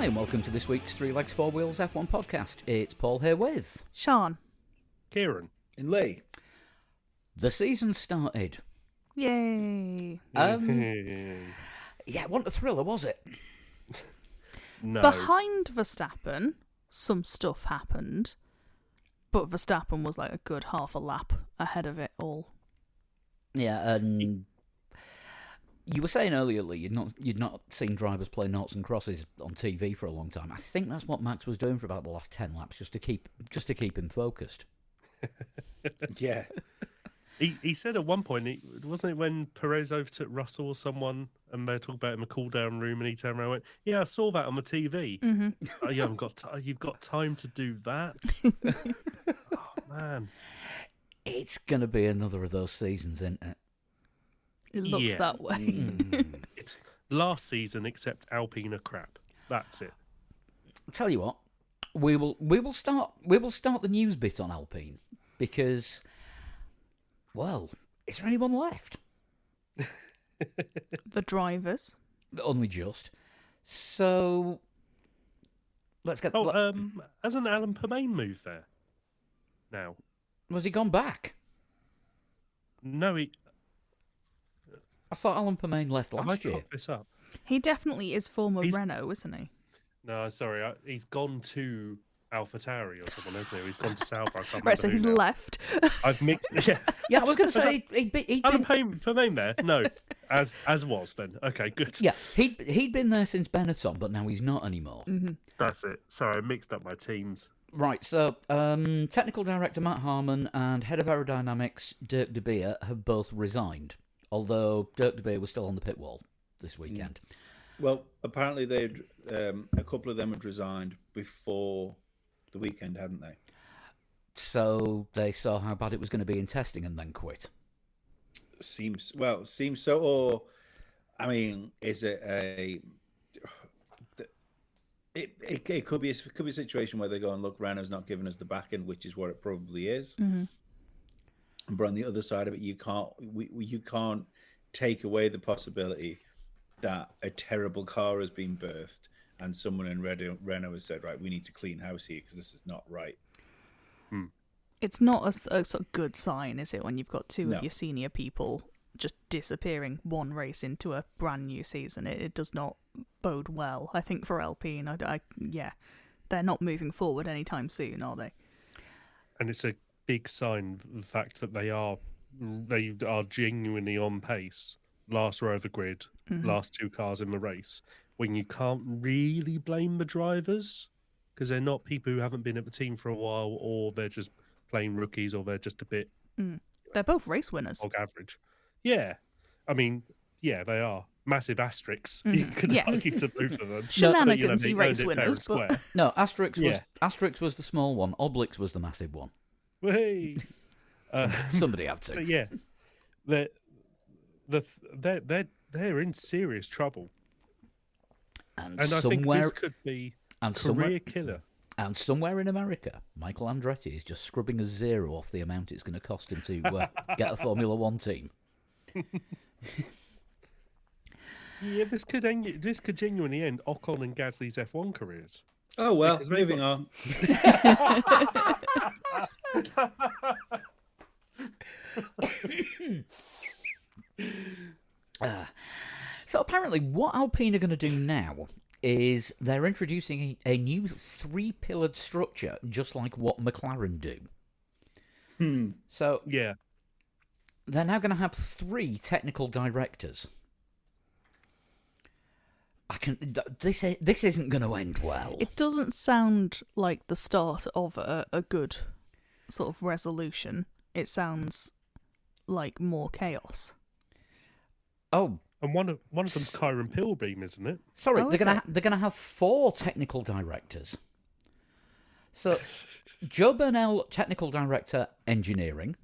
and welcome to this week's Three Legs, Four Wheels F1 podcast. It's Paul here with Sean. Kieran. And Lee. The season started. Yay. Yeah, it wasn't a thriller, was it? No. Behind Verstappen, some stuff happened, but Verstappen was like a good half a lap ahead of it all. Yeah, and you were saying earlier, Lee, you'd not seen drivers play noughts and crosses on TV for a long time. I think that's what Max was doing for about the last 10 laps, just to keep him focused. Yeah. He said at one point, wasn't it when Perez overtook Russell or someone, and they were talking about him in a cool-down room, and he turned around and went, "Yeah, I saw that on the TV." Mm-hmm. Oh, you haven't got you've got time to do that. Oh man, It's going to be another of those seasons, isn't it? It looks Yeah. that way. it's last season except Alpine are crap. That's it. I'll tell you what, we will start the news bit on Alpine because, well, is there anyone left? The drivers. Only just. So let's get. Hasn't Alan Permain moved there? Now, Was he gone back? no, I thought Alan Permain left have I last year. cocked this up? He definitely is former He's- Renault, isn't he? No, sorry, he's gone to AlphaTauri or someone, hasn't he? He's gone to Sauber. I can't Right, so remember he's who now. left. I've mixed. Yeah, Yeah, I was going to say he'd Alan been. Permain there. No, as was then. Okay, good. Yeah, he'd been there since Benetton, but now he's not anymore. That's it. Sorry, I mixed up my teams. Right, so technical director Matt Harmon and head of aerodynamics Dirk De Beer have both resigned, although Dirk De Beer was still on the pit wall this weekend. Well, apparently they'd a couple of them had resigned before the weekend, hadn't they? So they saw how bad it was going to be in testing and then quit. Seems so. Or, I mean, is it a? It could be a situation where they go and look, Renault's not giving us the back end, which is what it probably is. Mm-hmm. But on the other side of it, you can't take away the possibility that a terrible car has been birthed and someone in Renault has said, right, we need to clean house here because this is not right. It's not a sort of good sign, is it, when you've got two No. of your senior people just disappearing one race into a brand new season? It does not bode well, I think, for Alpine. Yeah, they're not moving forward anytime soon, are they? And it's a big sign of the fact that they are genuinely on pace. Last row of the grid, last two cars in the race. When you can't really blame the drivers because they're not people who haven't been at the team for a while, or they're just plain rookies, or they're just a bit They're both race winners. dog average. Yeah, I mean, yeah, they are massive asterisks. You could Yes. argue to both of them. Shenanigans they race earned it fair winners, and square. but No, Asterix Yeah. was the small one. Oblix was the massive one. Hey. Somebody had to. So yeah, they're in serious trouble, and and I think somewhere this could be and career somewhere killer. and somewhere in America, Michael Andretti is just scrubbing a zero off the amount it's going to cost him to get a Formula One team. Yeah, this could genuinely end Ocon and Gasly's F1 careers. Oh, well, Because they've moving on. So apparently, what Alpine are going to do now is they're introducing a new three-pillared structure, just like what McLaren do. So Yeah, they're now going to have three technical directors. This isn't going to end well. it doesn't sound like the start of a good sort of resolution. It sounds like more chaos. Oh, and one of them's Kyron Pilbeam, isn't it? sorry, Oh, they're gonna have four technical directors. So, Joe Burnell, technical director, engineering.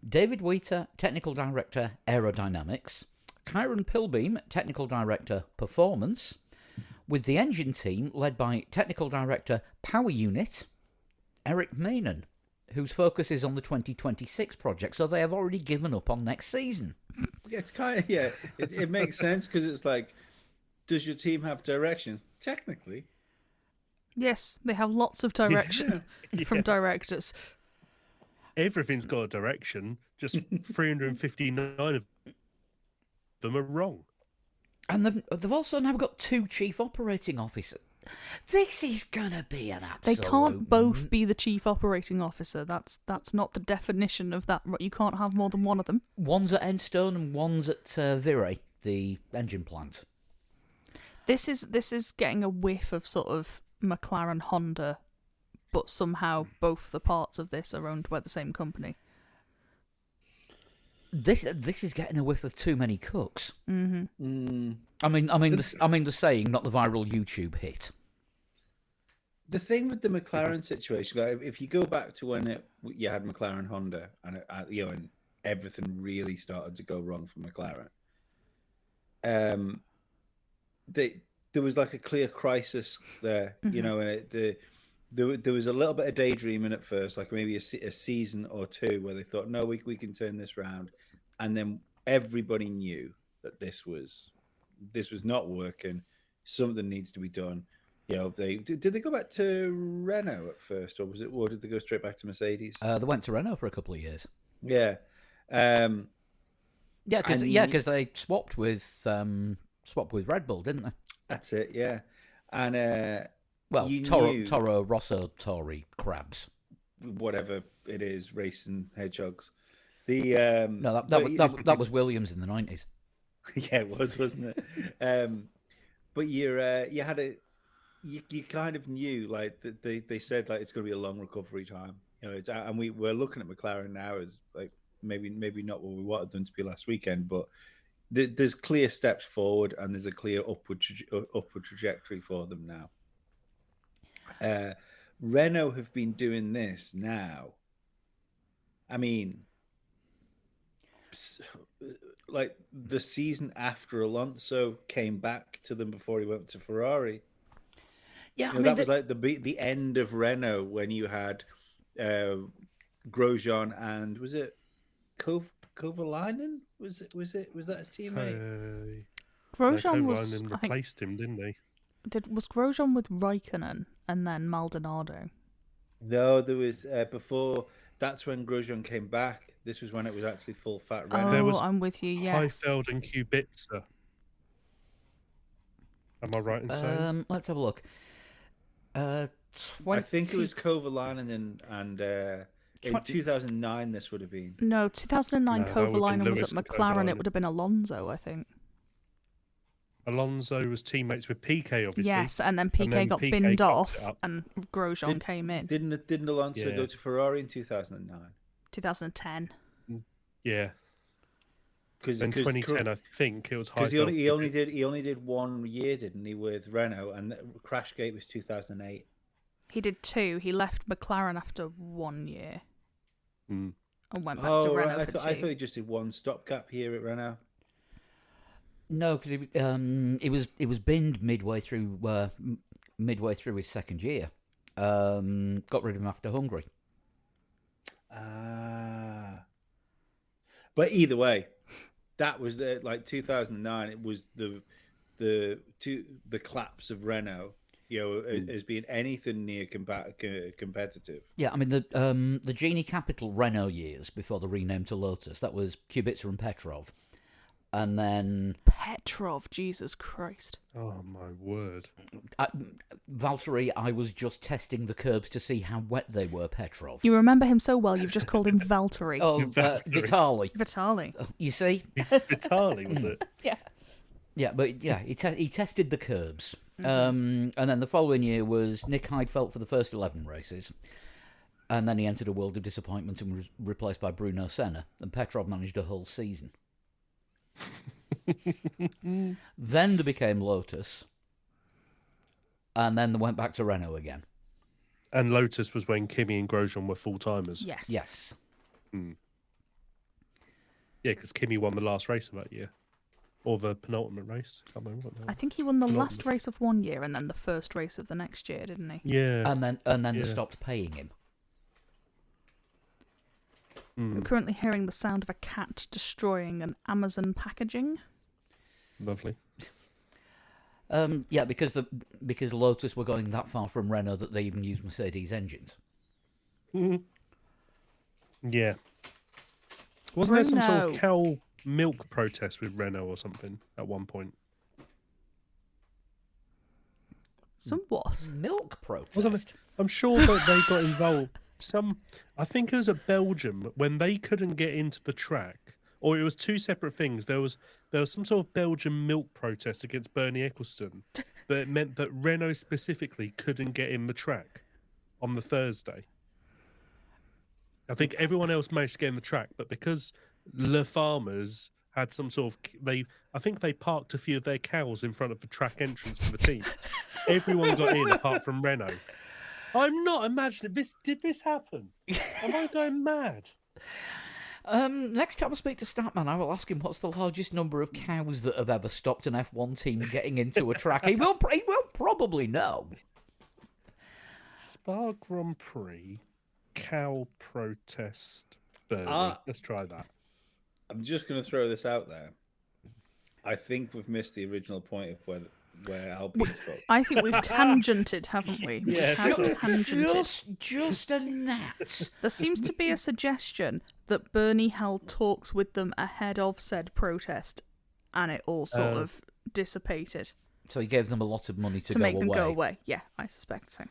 David Wheater, technical director, aerodynamics. Kyron Pilbeam, technical director, performance. With the engine team led by technical director, power unit, Eric Mainen, whose focus is on the 2026 project. So they have already given up on next season. Yeah, it's kind of, yeah, it makes sense because it's like, does your team have direction? Technically, Yes, they have lots of direction from directors. Everything's got a direction. Just 359 of them are wrong. And they've also now got 2 chief operating officers. This is gonna be an absolute. They can't both be the chief operating officer. That's not the definition of that. You can't have more than one of them. One's at Enstone and one's at Viray, the engine plant. This is getting a whiff of sort of McLaren Honda, but somehow both the parts of this are owned by the same company. This is getting a whiff of too many cooks. Mm-hmm. I mean the saying, not the viral YouTube hit. The thing with the McLaren situation, like, if you go back to when you had McLaren Honda, and and everything really started to go wrong for McLaren, there was like a clear crisis there, and there was a little bit of daydreaming at first, like maybe a season or two, where they thought, no, we can turn this round, and then everybody knew that this was not working. Something needs to be done. Did they go back to Renault at first, or did they go straight back to Mercedes? They went to Renault for a couple of years. Yeah, because they swapped with Red Bull, didn't they? That's it. Yeah, and Toro Rosso Tori crabs, whatever it is, racing hedgehogs. That was Williams in the 90s. Yeah, it was, wasn't it? But you kind of knew, like, that they said, like, it's going to be a long recovery time. And we're looking at McLaren now as, like, maybe not what we wanted them to be last weekend, but there's clear steps forward, and there's a clear upward trajectory for them now. Renault have been doing this now. I mean, like the season after Alonso came back to them before he went to Ferrari. Yeah, that was like the end of Renault when you had Grosjean and was it Kovalainen? Was that his teammate? Grosjean was replaced him, didn't he? Was Grosjean with Raikkonen and then Maldonado? No, there was before. That's when Grosjean came back. This was when it was actually full fat Renault. There was I'm with you. Yes. Heifeld and Kubica. Am I right in saying? Let's have a look. I think it was Kovalainen and in 2009 this would have been. No, 2009 Kovalainen was at McLaren. Kovalainen. It would have been Alonso, I think. Alonso was teammates with Piquet, obviously. Yes, and then Piquet got binned off, and Grosjean came in. Didn't Alonso go to Ferrari in 2009? 2010. Yeah. Because in 2010, I think it was because he only did 1 year, didn't he, with Renault, and Crashgate was 2008. He did 2. He left McLaren after 1 year and went back to Renault for 2. I thought he just did one stopgap here at Renault. No, because it was binned midway through his second year. Got rid of him after Hungary. But either way, that was like 2009. It was the collapse of Renault, as being anything near competitive. Yeah, I mean the Genie Capital Renault years before the rename to Lotus. That was Kubica and Petrov. And then Petrov, Jesus Christ! Oh my word! Valtteri, I was just testing the curbs to see how wet they were. Petrov. You remember him so well. You've just called him Valtteri. Oh, Vitali. Vitali. You see, Vitali was it? Yeah. Yeah, but yeah, he tested the curbs. And then the following year was Nick Heidfeld for the first 11 races. And then he entered a world of disappointment and was replaced by Bruno Senna. And Petrov managed a whole season. Then they became Lotus, and then they went back to Renault again. And Lotus was when Kimi and Grosjean were full timers. Yes. Yeah, because Kimi won the last race of that year, or the penultimate race. Can't remember what that was. I think he won the last race of 1 year and then the first race of the next year, didn't he? Yeah. And then they stopped paying him. We're currently hearing the sound of a cat destroying an Amazon packaging. Lovely. Yeah, because Lotus were going that far from Renault that they even used Mercedes engines. Yeah. Wasn't there some sort of Renault. cow milk protest with Renault or something at one point? Somewhat. Milk protest. Wasn't it? I'm sure that they got involved. I think it was at Belgium when they couldn't get into the track, or it was two separate things. There was some sort of Belgian milk protest against Bernie Ecclestone that meant that Renault specifically couldn't get in the track on the Thursday. I think everyone else managed to get in the track, but because Le Farmers had some sort of I think they parked a few of their cows in front of the track entrance for the team. Everyone got in apart from Renault. I'm not imagining this. Did this happen? Am I going mad? Next time I speak to Statman, I will ask him what's the largest number of cows that have ever stopped an F1 team getting into a track. He will probably know. Spa Grand Prix cow protest Bernie. Let's try that. I'm just going to throw this out there. I think we've missed the original point of where Alpine's from. I think we've tangented, haven't we? We Yeah, have sorry. tangented. Just a gnat. There seems to be a suggestion that Bernie held talks with them ahead of said protest, and it all sort of dissipated So he gave them a lot of money to go make away. them go away. Yeah, I suspect so.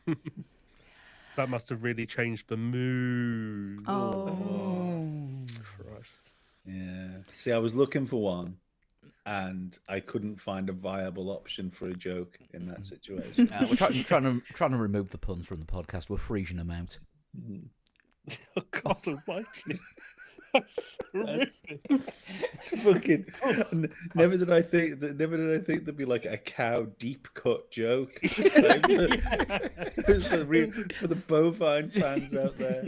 That must have really changed the mood. Oh. Christ. Yeah. See, I was looking for one, and I couldn't find a viable option for a joke in that situation. We're trying to remove the puns from the podcast. We're freezing them out. Oh, God almighty. That's horrific. It's fucking. Never did I think there'd be like a cow deep cut joke. Like, for the bovine fans out there.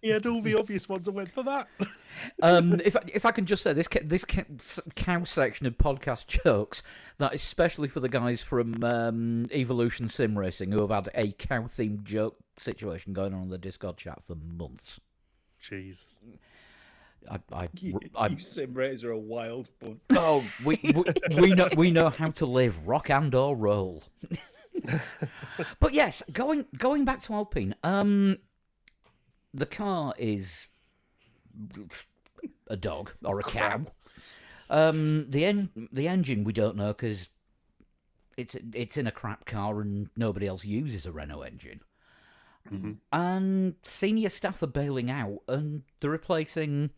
He had all the obvious ones and went for that. If I can just say, this cow section of podcast jokes, that is especially for the guys from Evolution Sim Racing who have had a cow themed joke situation going on the Discord chat for months. Jesus. You sim raters are a wild bunch. Oh, we know how to live, rock and or roll. But yes, going back to Alpine, the car is a dog or a cow. The engine we don't know because it's in a crap car and nobody else uses a Renault engine. Mm-hmm. And senior staff are bailing out, and they're replacing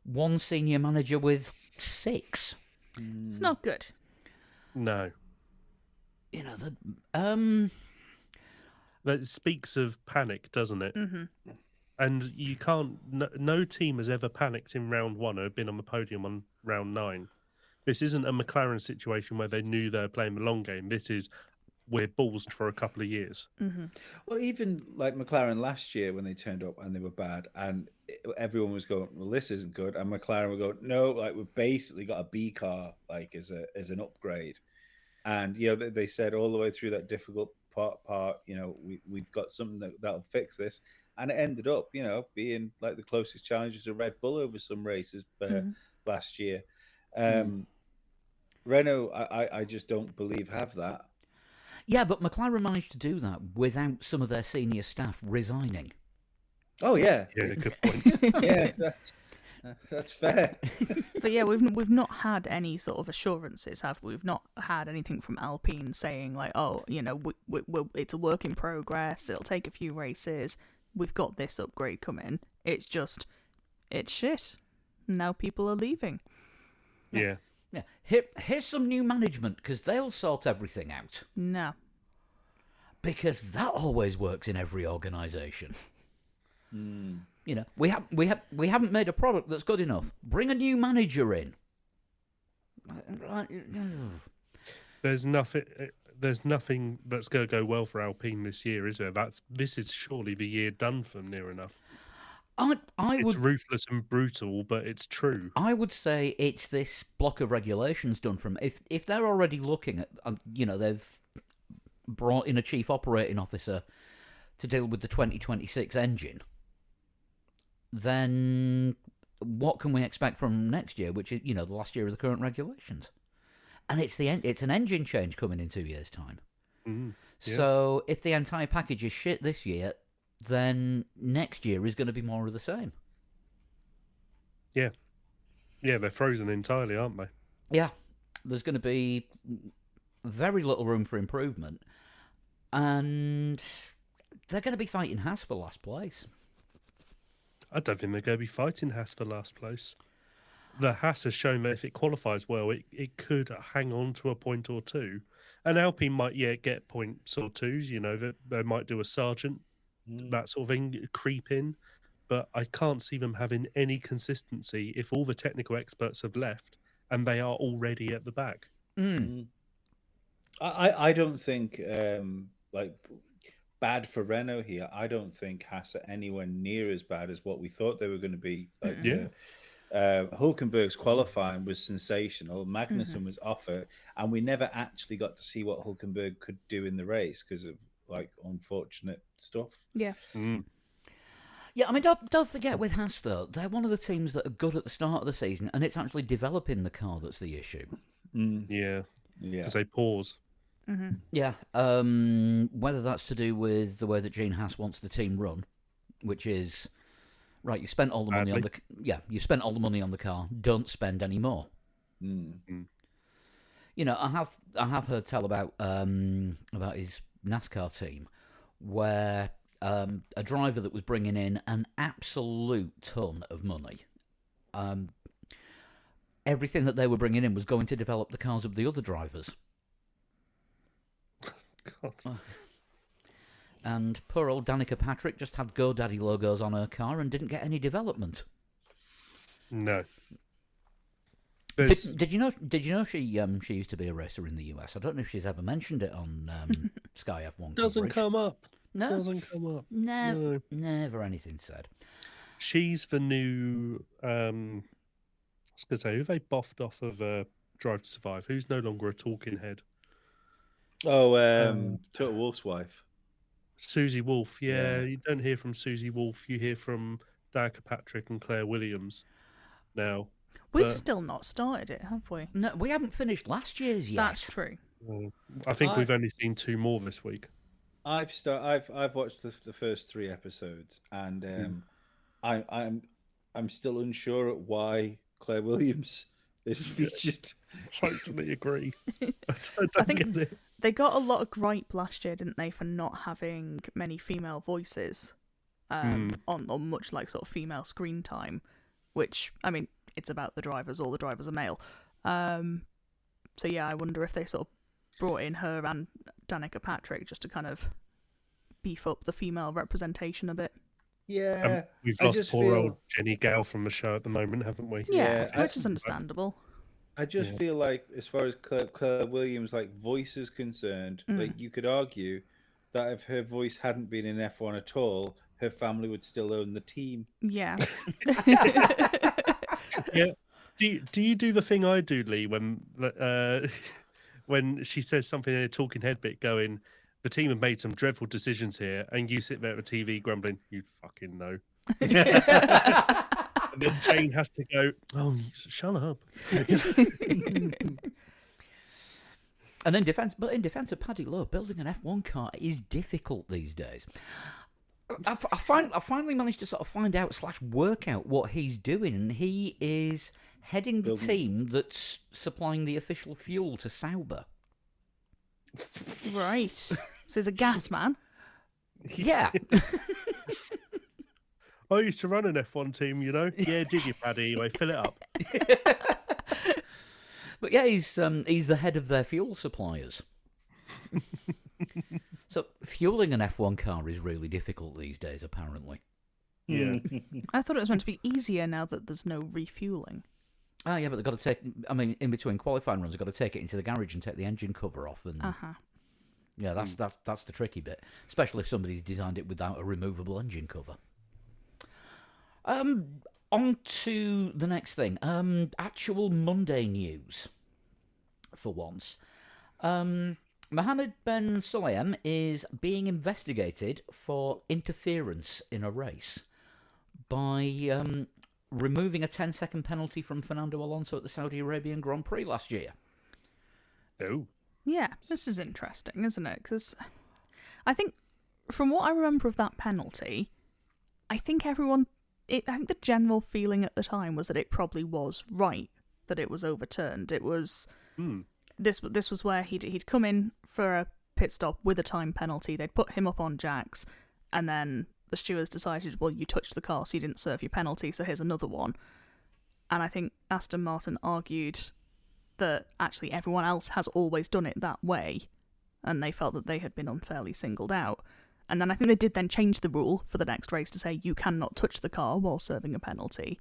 one senior manager with 6. It's not good. No. You know, That speaks of panic, doesn't it? Mm-hmm. And you can't. No team has ever panicked in round 1 or been on the podium on round 9. This isn't a McLaren situation where they knew they were playing the long game. This is we're ballsed for a couple of years. Mm-hmm. Well, even like McLaren last year when they turned up and they were bad, and everyone was going, "Well, this isn't good," and McLaren would go, "No, like we've basically got a B car, like as an upgrade." And you know, they said all the way through that difficult part, you know, we've got something that'll fix this, and it ended up, you know, being like the closest challenger to Red Bull over some races last year. Renault, I just don't believe have that. yeah, but McLaren managed to do that without some of their senior staff resigning. Oh yeah, Yeah, good point. yeah, that's fair. But yeah, we've not had any sort of assurances, have we? We've not had anything from Alpine saying like, oh, you know, it's a work in progress. It'll take a few races. We've got this upgrade coming. It's shit. Now people are leaving. Yeah. Yeah, here's some new management because they'll sort everything out. No. Because that always works in every organisation. You know, we haven't made a product that's good enough. Bring a new manager in. There's nothing that's going to go well for Alpine this year, is there? This is surely the year done for them, near enough. It's ruthless and brutal, but it's true. I would say it's this block of regulations done from if they're already looking at you know, they've brought in a chief operating officer to deal with the 2026 engine, then what can we expect from next year, which is, you know, the last year of the current regulations? and it's an engine change coming in 2 years' time. Mm, yeah. So if the entire package is shit this year, then next year is going to be more of the same. Yeah, they're frozen entirely, aren't they? Yeah, there's going to be very little room for improvement, and they're going to be fighting Haas for last place. I don't think they're going to be fighting Haas for last place. The Haas has shown that if it qualifies well, it could hang on to a point or two. And Alpine might, get points or twos, that they might do a sergeant, that sort of thing, creep in. But I can't see them having any consistency if all the technical experts have left and they are already at the back. I don't think bad for Renault here. I don't think Haas are anywhere near as bad as what we thought they were going to be. Hulkenberg's qualifying was sensational. Magnussen was off it, and we never actually got to see what Hulkenberg could do in the race because of unfortunate stuff. Yeah. Yeah, I mean, don't forget with Haas, though, they're one of the teams that are good at the start of the season, and it's actually developing the car that's the issue. Yeah, because they pause. Yeah, whether that's to do with the way that Gene Haas wants the team run, which is, right, you spent all the money on you spent all the money on the car, don't spend any more. I have heard tell about his NASCAR team, where a driver that was bringing in an absolute ton of money. Everything that they were bringing in was going to develop the cars of the other drivers. God. And poor old Danica Patrick just had GoDaddy logos on her car and didn't get any development. No. Did you know she used to be a racer in the US? I don't know if she's ever mentioned it on Sky F1. Doesn't coverage. come up. No. Doesn't come up. No, never anything said. She's the new. I was going to say, who they boffed off of Drive to Survive? Who's no longer a talking head? Oh, Total Wolf's wife. Susie Wolf. Yeah, you don't hear from Susie Wolf. You hear from Danica Patrick and Claire Williams now. We've still not started it, have we? No, we haven't finished last year's yet. That's true. I think we've only seen 2 more this week. I've watched the first 3 episodes, and I'm still unsure at why Claire Williams is featured. Totally agree. I think they got a lot of gripe last year, didn't they, for not having many female voices on much sort of female screen time, which, I mean, it's about the drivers. All the drivers are male. So yeah, I wonder if they sort of brought in her and Danica Patrick just to kind of beef up the female representation a bit. Yeah, we've lost poor old Jenny Gale from the show at the moment, haven't we? Yeah, which is understandable. I just feel like, as far as Claire Williams' voice is concerned, you could argue that if her voice hadn't been in F1 at all, her family would still own the team. Yeah. Yeah. Do you do the thing I do, Lee, when she says something in a talking head bit, going, "The team have made some dreadful decisions here," and you sit there at the TV grumbling, "You fucking know." And then Jane has to go, "Oh, shut up." And in defence of Paddy Lowe, building an F1 car is difficult these days. I finally managed to sort of find out / work out what he's doing, and he is heading the team that's supplying the official fuel to Sauber. Right. So he's a gas man. Yeah. I used to run an F1 team, Yeah, did you, Paddy? Anyway, fill it up. But yeah, he's the head of their fuel suppliers. So fueling an F1 car is really difficult these days, apparently. Yeah. I thought it was meant to be easier now that there's no refueling. Oh, yeah, but they've got to take... I mean, in between qualifying runs, they've got to take it into the garage and take the engine cover off. And yeah, that's the tricky bit, especially if somebody's designed it without a removable engine cover. On to the next thing. Actual Monday news, for once. Mohammed Ben Sulayem is being investigated for interference in a race by removing a 10-second penalty from Fernando Alonso at the Saudi Arabian Grand Prix last year. Oh, Yeah, this is interesting, isn't it? Because I think, from what I remember of that penalty, I think I think the general feeling at the time was that it probably was right that it was overturned. It was this was where he'd come in for a pit stop with a time penalty. They'd put him up on jacks, and then the stewards decided, well, you touched the car, so you didn't serve your penalty, so here's another one. And I think Aston Martin argued that actually everyone else has always done it that way, and they felt that they had been unfairly singled out. And then I think they did then change the rule for the next race to say you cannot touch the car while serving a penalty.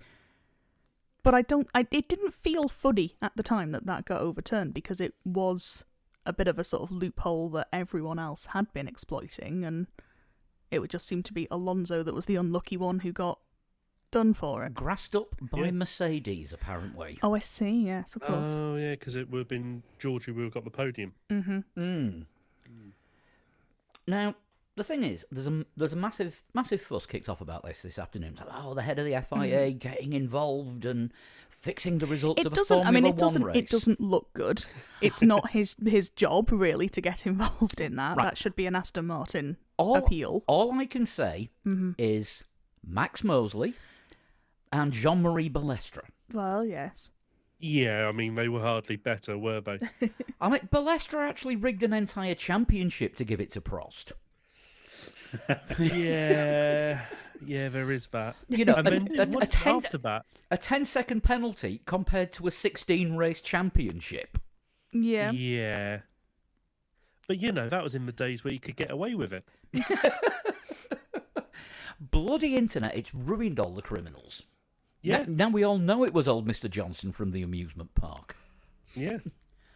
But it didn't feel funny at the time that got overturned, because it was a bit of a sort of loophole that everyone else had been exploiting, and it would just seem to be Alonso that was the unlucky one who got done for it. Grassed up by Mercedes, apparently. Oh, I see, yes, of course. Oh, yeah, because it would have been Georgie who would have got the podium. Now, the thing is, there's a massive fuss kicked off about this afternoon. It's like, oh, the head of the FIA getting involved and fixing the results of a Formula One race. It doesn't look good. It's not his job, really, to get involved in that. Right. That should be an Aston Martin appeal. All I can say is Max Mosley and Jean-Marie Balestre. Well, yes. Yeah, I mean, they were hardly better, were they? I mean, Balestre actually rigged an entire championship to give it to Prost. Yeah, there is that. You know, And then after that, a 10-second penalty compared to a 16-race championship. Yeah. yeah. But, that was in the days where you could get away with it. Bloody internet, it's ruined all the criminals. Yeah, Now we all know it was old Mr. Johnson from the amusement park. yeah.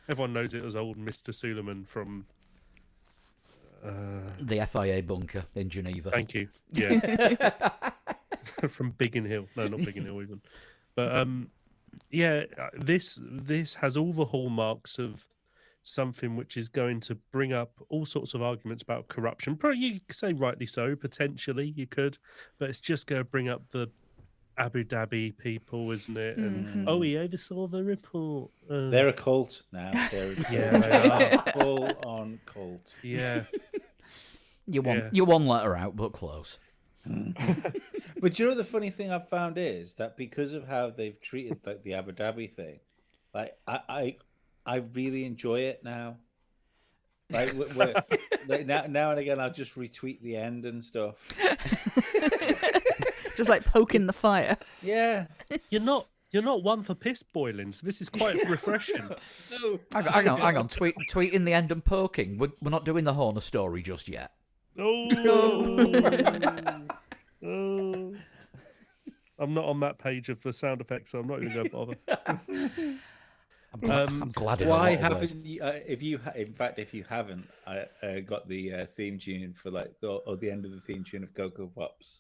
Everyone knows it was old Mr. Suleiman from... The FIA bunker in Geneva. Thank you. Yeah. From Biggin Hill. No, not Biggin Hill even. But this has all the hallmarks of something which is going to bring up all sorts of arguments about corruption. Probably you could say rightly so, potentially you could, but it's just going to bring up the Abu Dhabi people, isn't it? And he oversaw the report. They're a cult now. They're a full on cult. Yeah. You're one letter out, but close. But you know the funny thing I've found is that because of how they've treated the Abu Dhabi thing, like I really enjoy it now. Like, like now and again, I'll just retweet the end and stuff. Just like poking the fire. Yeah. You're not one for piss boiling, so this is quite refreshing. Hang on. Tweeting the end and poking. We're not doing the Horner story just yet. Oh. I'm not on that page of the sound effects, so I'm not even going to bother. I'm glad. Why haven't you, if you haven't got the theme tune for or the end of the theme tune of Cocoa Pops?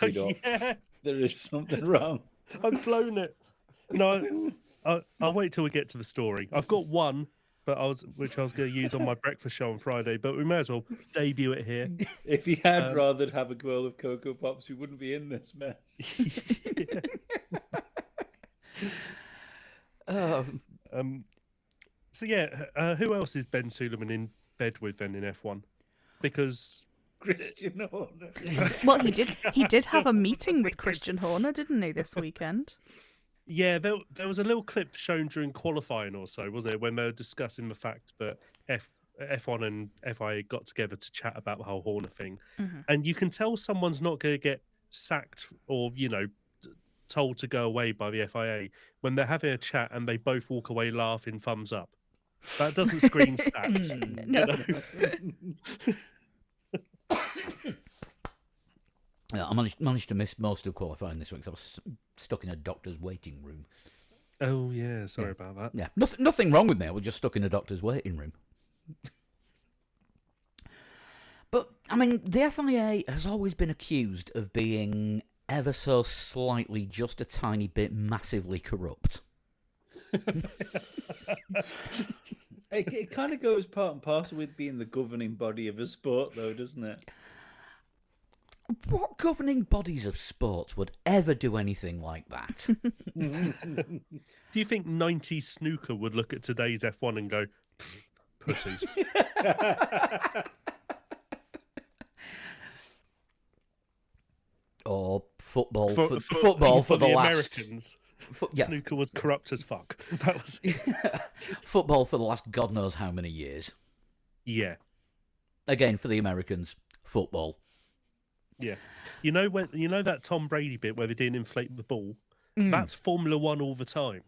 Yeah, there is something wrong. I've blown it. No, I'll wait till we get to the story. I've got one, which I was going to use on my breakfast show on Friday, but we may as well debut it here. If you had rather have a bowl of Cocoa Pops, we wouldn't be in this mess. Who else is Ben Suleiman in bed with then in F1? Because Christian Horner. Well, he did have a meeting with Christian Horner, didn't he, this weekend? Yeah, there was a little clip shown during qualifying or so, wasn't it, when they were discussing the fact that F1 and FIA got together to chat about the whole Horner thing. Mm-hmm. And you can tell someone's not going to get sacked or, told to go away by the FIA when they're having a chat and they both walk away laughing, thumbs up. That doesn't scream sacked. No. I managed to miss most of qualifying this week because I was stuck in a doctor's waiting room. Oh, yeah, sorry about that. Yeah, nothing wrong with me. I was just stuck in a doctor's waiting room. But, I mean, the FIA has always been accused of being ever so slightly, just a tiny bit, massively corrupt. It kind of goes part and parcel with being the governing body of a sport, though, doesn't it? What governing bodies of sports would ever do anything like that? Do you think 90s snooker would look at today's F1 and go, pussies? Or football For football for the last Americans, yeah, snooker was corrupt as fuck. That was football for the last God knows how many years. yeah. Again, for the Americans, football. Yeah, you know that Tom Brady bit where they didn't inflate the ball. That's Formula One all the time.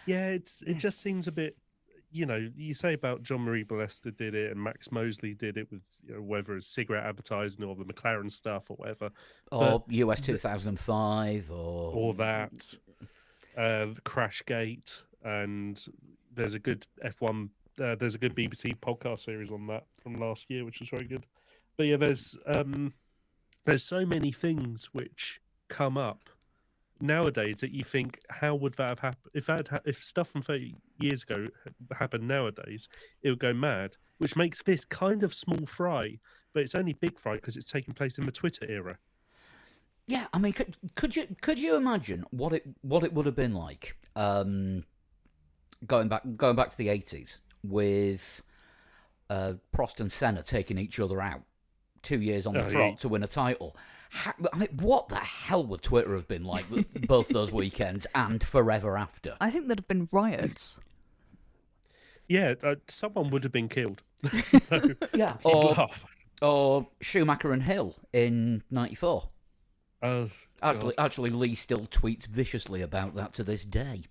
Yeah, it just seems a bit. You say about John Marie Ballester did it and Max Mosley did it with whether it's cigarette advertising or the McLaren stuff or whatever, Or US 2005, or that Crashgate, and there's a good F1. There's a good BBC podcast series on that from last year, which was very good. But yeah, there's so many things which come up nowadays that you think, how would that have happened? If stuff from 30 years ago happened nowadays, it would go mad. Which makes this kind of small fry, but it's only big fry because it's taking place in the Twitter era. yeah, I mean, could you imagine what it would have been like going back to the 80s with Prost and Senna taking each other out 2 years on the trot to win a title? I mean, what the hell would Twitter have been like both those weekends and forever after? I think there'd have been riots. Yeah, someone would have been killed. Yeah, You'd laugh. or Schumacher and Hill in '94. Oh, Actually, Lee still tweets viciously about that to this day.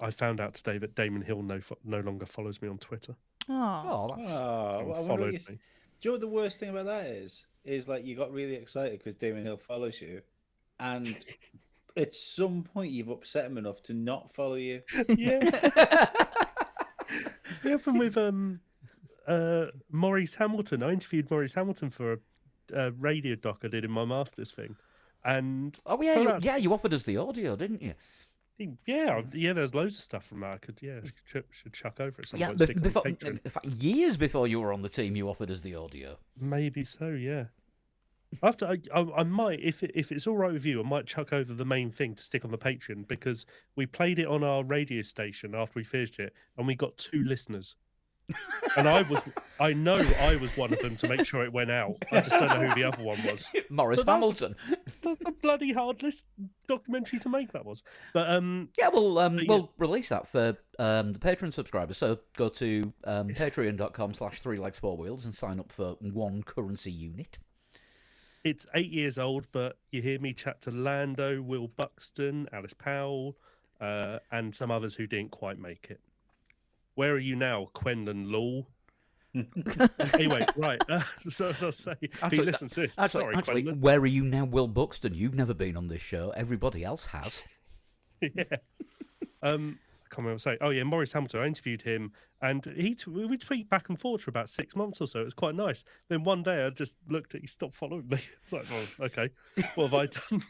I found out today that Damon Hill no longer follows me on Twitter. Oh, That's... Oh, Someone well, I wonder followed what me. do you know what the worst thing about that is? Is like you got really excited because Damon Hill follows you, and at some point you've upset him enough to not follow you. Yeah. It happened with Maurice Hamilton. I interviewed Maurice Hamilton for a radio doc I did in my master's thing, and Oh for yeah, that- you offered us the audio, didn't you? yeah. There's loads of stuff from that. I could should chuck over at some Yeah, point. Stick it on before, Patreon. in fact, years before you were on the team, you offered us the audio. Maybe so. Yeah. After I might, if it's all right with you, I might chuck over the main thing to stick on the Patreon because we played it on our radio station after we finished it, and we got 2 listeners. And I know I was one of them to make sure it went out. I just don't know who the other one was. Maurice But that's- Hamilton. That's the bloody hard documentary to make. That was, but Yeah, yeah. we'll release that for the Patreon subscribers. So go to patreon.com/3legs4wheels and sign up for 1 currency unit. it's 8 years old. But you hear me chat to Lando, Will Buxton, Alice Powell, and some others who didn't quite make it. Where are you now, Quentin Law? Anyway, right. So as I say, if he listens to this, sorry, Actually, Quentin. where are you now, Will Buxton? You've never been on this show. Everybody else has. Yeah. I can't remember what to say. Oh yeah, Maurice Hamilton. I interviewed him, and we tweet back and forth for about 6 months or so. It was quite nice. Then one day I just looked at, he stopped following me. It's like, oh, okay, what have I done?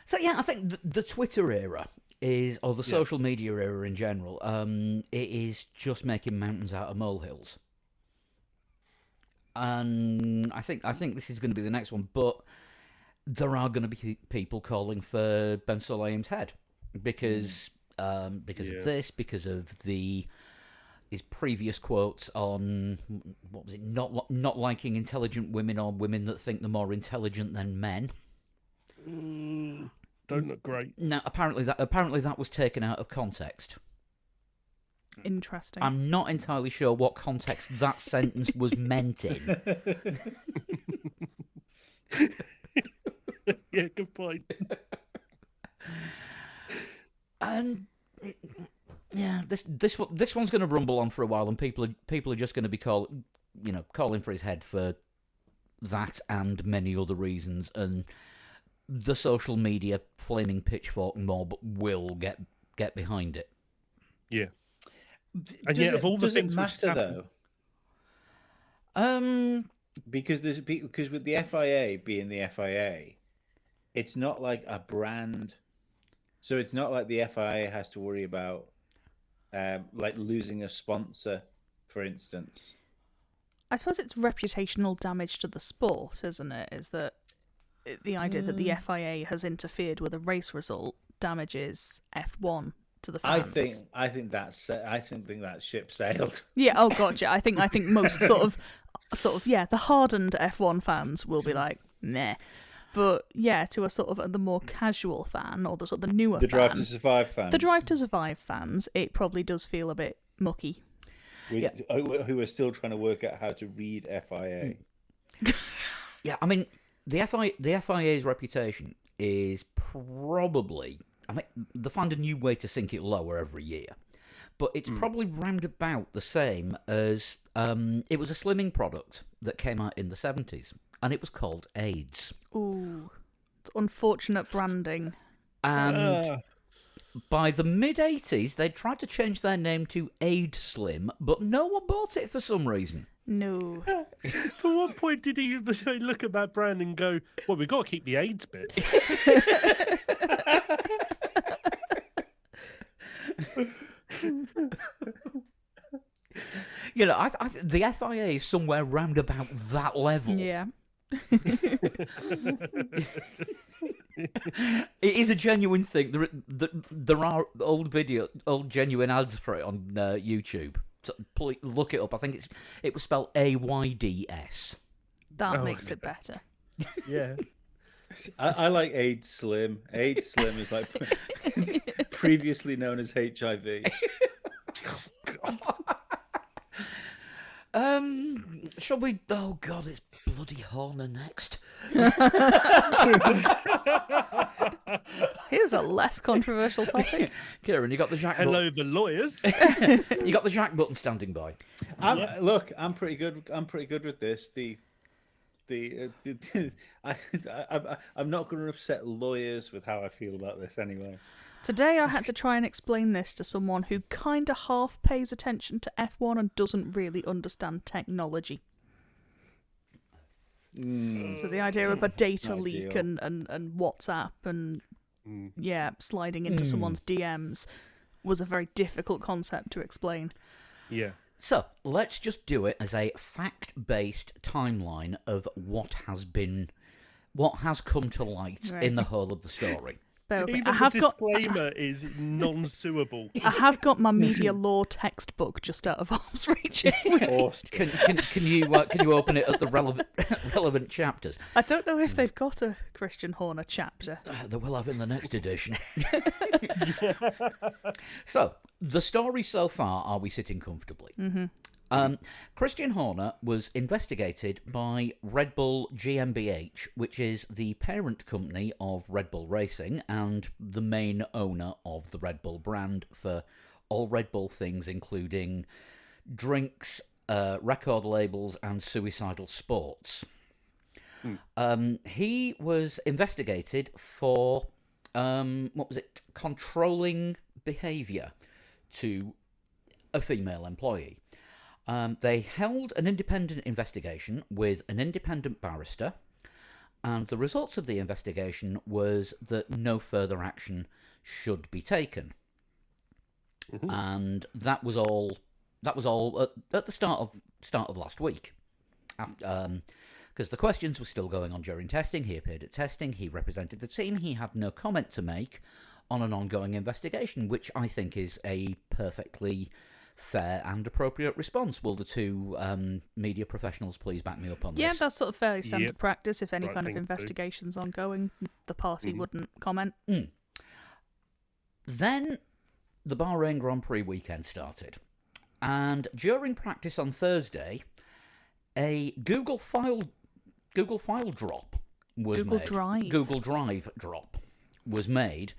So yeah, I think the Twitter era is, or the social media era in general, it is just making mountains out of molehills. And I think this is going to be the next one, but there are going to be people calling for Ben Sulayem's head because of this, because of his previous quotes on what was it, not liking intelligent women or women that think they're more intelligent than men. Don't look great. Now, apparently that was taken out of context. interesting. I'm not entirely sure what context that sentence was meant in. Yeah, good point. And yeah, this one's going to rumble on for a while, and people are just going to be calling for his head for that and many other reasons, and the social media flaming pitchfork mob will get behind it. Yeah. And yet, of all the does things it which has matter happened- though? Because with the FIA being the FIA, it's not like a brand. So it's not like the FIA has to worry about like losing a sponsor, for instance. I suppose it's reputational damage to the sport, isn't it? Is that the idea that the FIA has interfered with a race result damages F1 to the fans? I think that ship sailed. Yeah. Oh, gotcha. I think most sort of yeah, the hardened F1 fans will be like, meh. But yeah, to a sort of the more casual fan or the newer The fan, Drive to Survive fans. the Drive to Survive fans, it probably does feel a bit mucky. Who are still trying to work out how to read FIA. Yeah, I mean, the FIA's reputation is probably... I mean, they find a new way to sink it lower every year. But it's probably round about the same as... it was a slimming product that came out in the 70s, and it was called AIDS. Ooh, unfortunate branding. And by the mid-80s, they tried to change their name to Aid Slim, but no one bought it for some reason. No. At what point did he look at that brand and go, well, we've got to keep the AIDS bit? You know, the FIA is somewhere round about that level. Yeah. It is a genuine thing. There are old genuine ads for it on YouTube. So look it up. I think it was spelled AYDS. That makes it better. Yeah. I like AIDS Slim. AIDS Slim is like previously known as HIV. Shall we? Oh God, it's bloody Horner next. Here's a less controversial topic. Kieran, you got the Jack. Hello, the lawyers. You got the Jack button standing by. Look, I'm pretty good. I'm pretty good with this. I'm not going to upset lawyers with how I feel about this anyway. Today I had to try and explain this to someone who kind of half pays attention to F1 and doesn't really understand technology. So the idea of a data leak and WhatsApp and sliding into someone's DMs was a very difficult concept to explain. Yeah. So let's just do it as a fact-based timeline of what has come to light in the whole of the story. Even the disclaimer is non-suable. I have got my media law textbook just out of arm's reach. Can you open it at the relevant chapters? I don't know if they've got a Christian Horner chapter. They will have in the next edition. So, the story so far, are we sitting comfortably? Mm-hmm. Christian Horner was investigated by Red Bull GmbH, which is the parent company of Red Bull Racing and the main owner of the Red Bull brand for all Red Bull things, including drinks, record labels, and suicidal sports. He was investigated for, controlling behaviour to a female employee. They held an independent investigation with an independent barrister, and the results of the investigation was that no further action should be taken. Mm-hmm. And that was all at the start of last week. Because the questions were still going on during testing. He appeared at testing. He represented the team. He had no comment to make on an ongoing investigation, which I think is a perfectly fair and appropriate response. Will the two media professionals please back me up on this? Yeah, that's sort of fairly standard practice. If any kind of investigation's ongoing, the party wouldn't comment. Then the Bahrain Grand Prix weekend started, and during practice on Thursday, a Google File drop was made. Google Drive drop was made,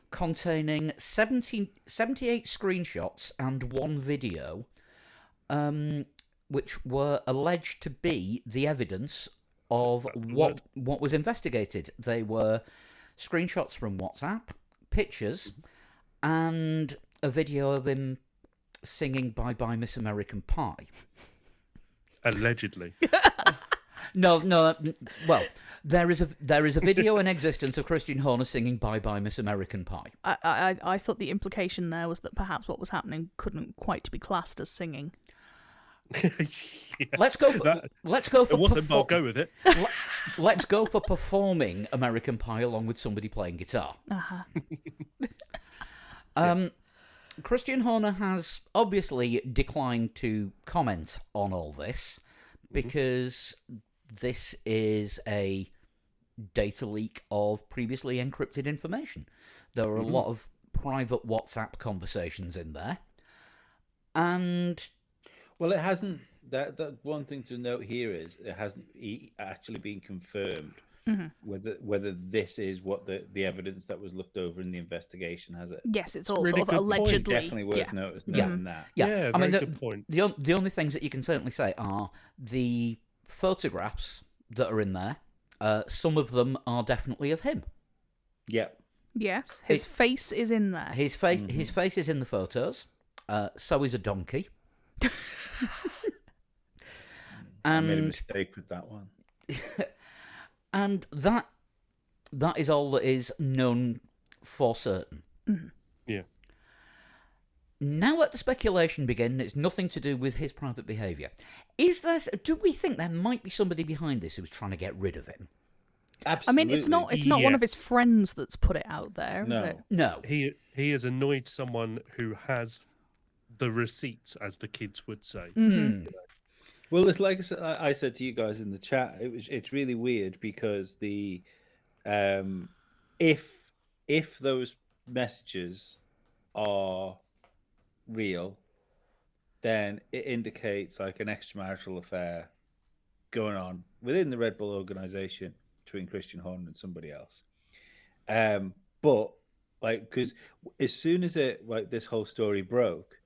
containing 78 screenshots and one video, which were alleged to be the evidence of what was investigated. They were screenshots from WhatsApp, pictures, and a video of him singing Bye Bye Miss American Pie. Allegedly. No. Well, There is a video in existence of Christian Horner singing "Bye Bye Miss American Pie." I thought the implication there was that perhaps what was happening couldn't quite be classed as singing. Yeah. Let's go for That- perfor- It wasn't, but I'll go with it. Let's go for performing American Pie along with somebody playing guitar. Christian Horner has obviously declined to comment on all this because this is a data leak of previously encrypted information. There are a lot of private WhatsApp conversations in there. And Well, it hasn't. That one thing to note here is it hasn't actually been confirmed whether this is what the evidence that was looked over in the investigation has it. Yes, it's all really sort of good point. It's allegedly. definitely worth Yeah. noting that. Yeah, I mean, very good point. the only things that you can certainly say are the photographs that are in there. Some of them are definitely of him. Yeah. Yes, his face is in there. His face is in the photos. So is a donkey. I made a And mistake with that one. and that is all that is known for certain. Yeah. Now let the speculation begin. It's nothing to do with his private behaviour. Do we think there might be somebody behind this who's trying to get rid of him? I Absolutely. mean, it's not one Yeah. of his friends that's put it out there, is No. it? No. He has annoyed someone who has the receipts, as the kids would say. Well, it's like I said to you guys in the chat. It's really weird because if those messages are real, then it indicates like an extramarital affair going on within the Red Bull organization between Christian Horner and somebody else. But like, because as soon as this whole story broke,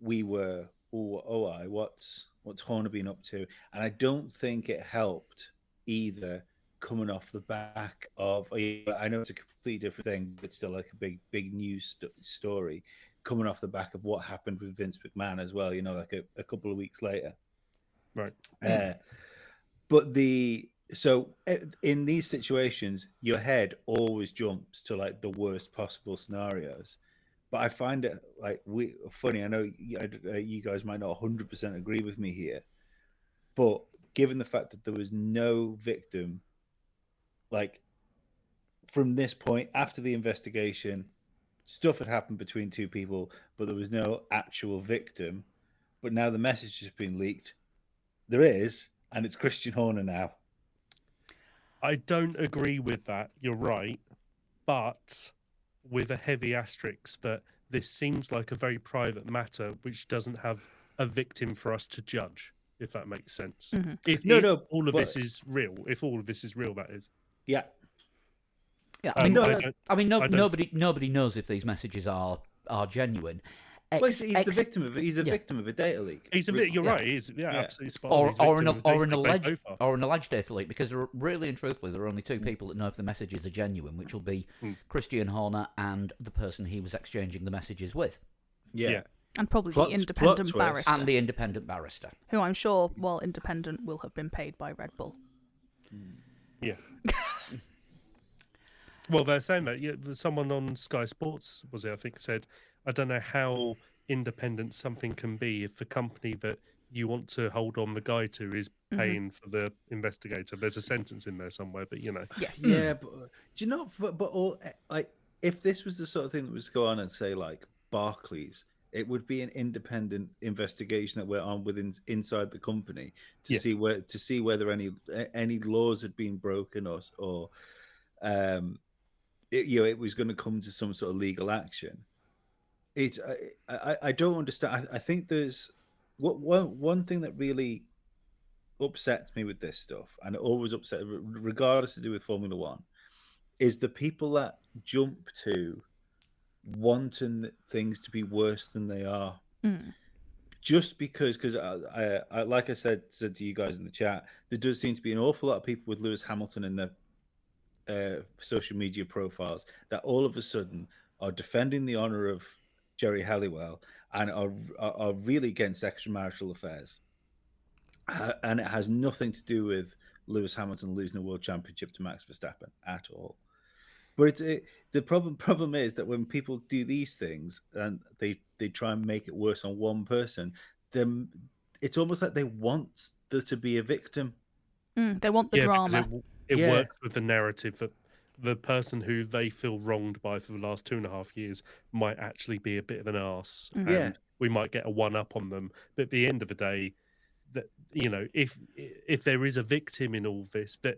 we were what's Horner been up to? And I don't think it helped either coming off the back of, I know it's a completely different thing, but still like a big news story coming off the back of what happened with Vince McMahon as well, like a couple of weeks later. Right. But so in these situations, your head always jumps to like the worst possible scenarios. But I find it like funny. I know you guys might not 100% agree with me here, but given the fact that there was no victim, like from this point after the investigation, stuff had happened between two people, but there was no actual victim. But now the message has been leaked. There is, and it's Christian Horner now. I don't agree with that. You're right, but with a heavy asterisk that this seems like a very private matter which doesn't have a victim for us to judge, if that makes sense. If all of this is real, that is. Yeah. Yeah, nobody knows if these messages are genuine. Well, he's the victim of it. He's a victim of a data leak. You're right. He's absolutely spot on. Or an alleged alleged data leak, because really and truthfully there are only two people that know if the messages are genuine, which will be Christian Horner and the person he was exchanging the messages with. Yeah. And probably the independent barrister. And the independent barrister. Who I'm sure, while independent, will have been paid by Red Bull. Yeah. Well, they're saying that. Yeah, someone on Sky Sports, I think, said, I don't know how independent something can be if the company that you want to hold on the guy to is paying for the investigator. There's a sentence in there somewhere, but Yes. Yeah, but do you know? But all like, if this was the sort of thing that was to go on and say like Barclays, it would be an independent investigation that went on inside the company to see whether any laws had been broken or it was going to come to some sort of legal action. I don't understand. I think there's one thing that really upsets me with this stuff, and it always upsets, regardless to do with Formula One, is the people that jump to wanting things to be worse than they are. Just because I like I said to you guys in the chat, there does seem to be an awful lot of people with Lewis Hamilton in their social media profiles that all of a sudden are defending the honor of Jerry Halliwell and are really against extramarital affairs. and it has nothing to do with Lewis Hamilton losing a world championship to Max Verstappen at all. But the problem is that when people do these things and they try and make it worse on one person, then it's almost like they want there to be a victim. They want the because drama. it Yeah. works with the narrative that the person who they feel wronged by for the last 2.5 years might actually be a bit of an arse, Mm. and Yeah. we might get a one up on them. But at the end of the day, that if there is a victim in all this, that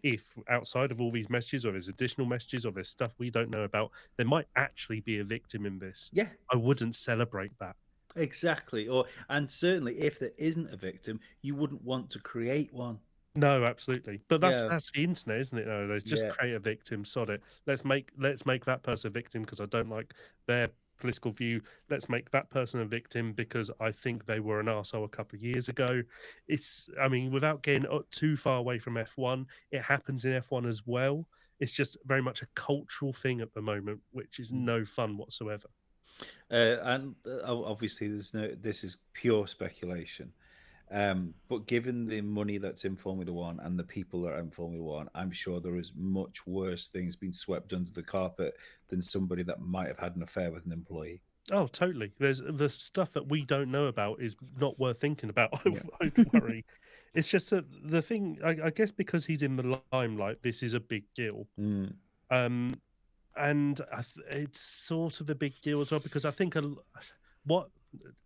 if outside of all these messages, or there's additional messages, or there's stuff we don't know about, there might actually be a victim in this. Yeah, I wouldn't celebrate that. exactly. And certainly, if there isn't a victim, you wouldn't want to create one. No, absolutely. But that's Yeah. that's the internet, isn't it? No, they just Yeah. create a victim, sod it. Let's make that person a victim because I don't like their political view. Let's make that person a victim because I think they were an arsehole a couple of years ago. I mean, without getting too far away from F1, it happens in F1 as well. It's just very much a cultural thing at the moment, which is no fun whatsoever. And obviously, this is pure speculation. But given the money that's in Formula One and the people that are in Formula One, I'm sure there is much worse things being swept under the carpet than somebody that might have had an affair with an employee. Oh, totally. There's the stuff that we don't know about is not worth thinking about. Yeah. I worry. It's just the thing. I guess because he's in the limelight, this is a big deal. Mm. And it's sort of a big deal as well because I think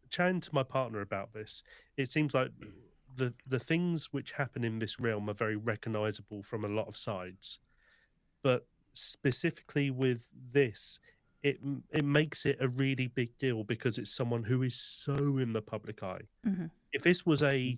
chatting to my partner about this, it seems like the things which happen in this realm are very recognizable from a lot of sides, but specifically with this, it makes it a really big deal because it's someone who is so in the public eye. Mhm. If this was I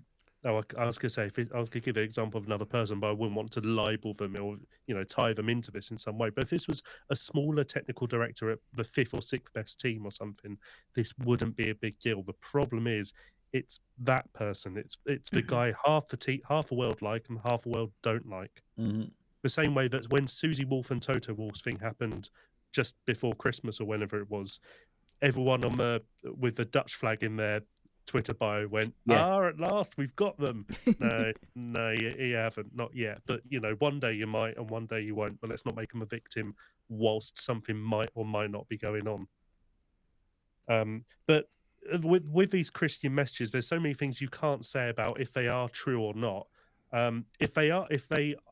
was going to say, I could give an example of another person, but I wouldn't want to libel them or tie them into this in some way. But if this was a smaller technical director at the 5th or 6th best team or something, this wouldn't be a big deal. The problem is, it's that person. It's the guy half the world like and half the world don't like. Mhm. The same way that when Susie Wolf and Toto Wolf's thing happened just before Christmas or whenever it was, everyone with the Dutch flag in their Twitter bio went, at last we've got them. No, you haven't, not yet. But one day you might, and one day you won't. But let's not make them a victim whilst something might or might not be going on. But with these Christian messages, there's so many things you can't say about if they are true or not. If they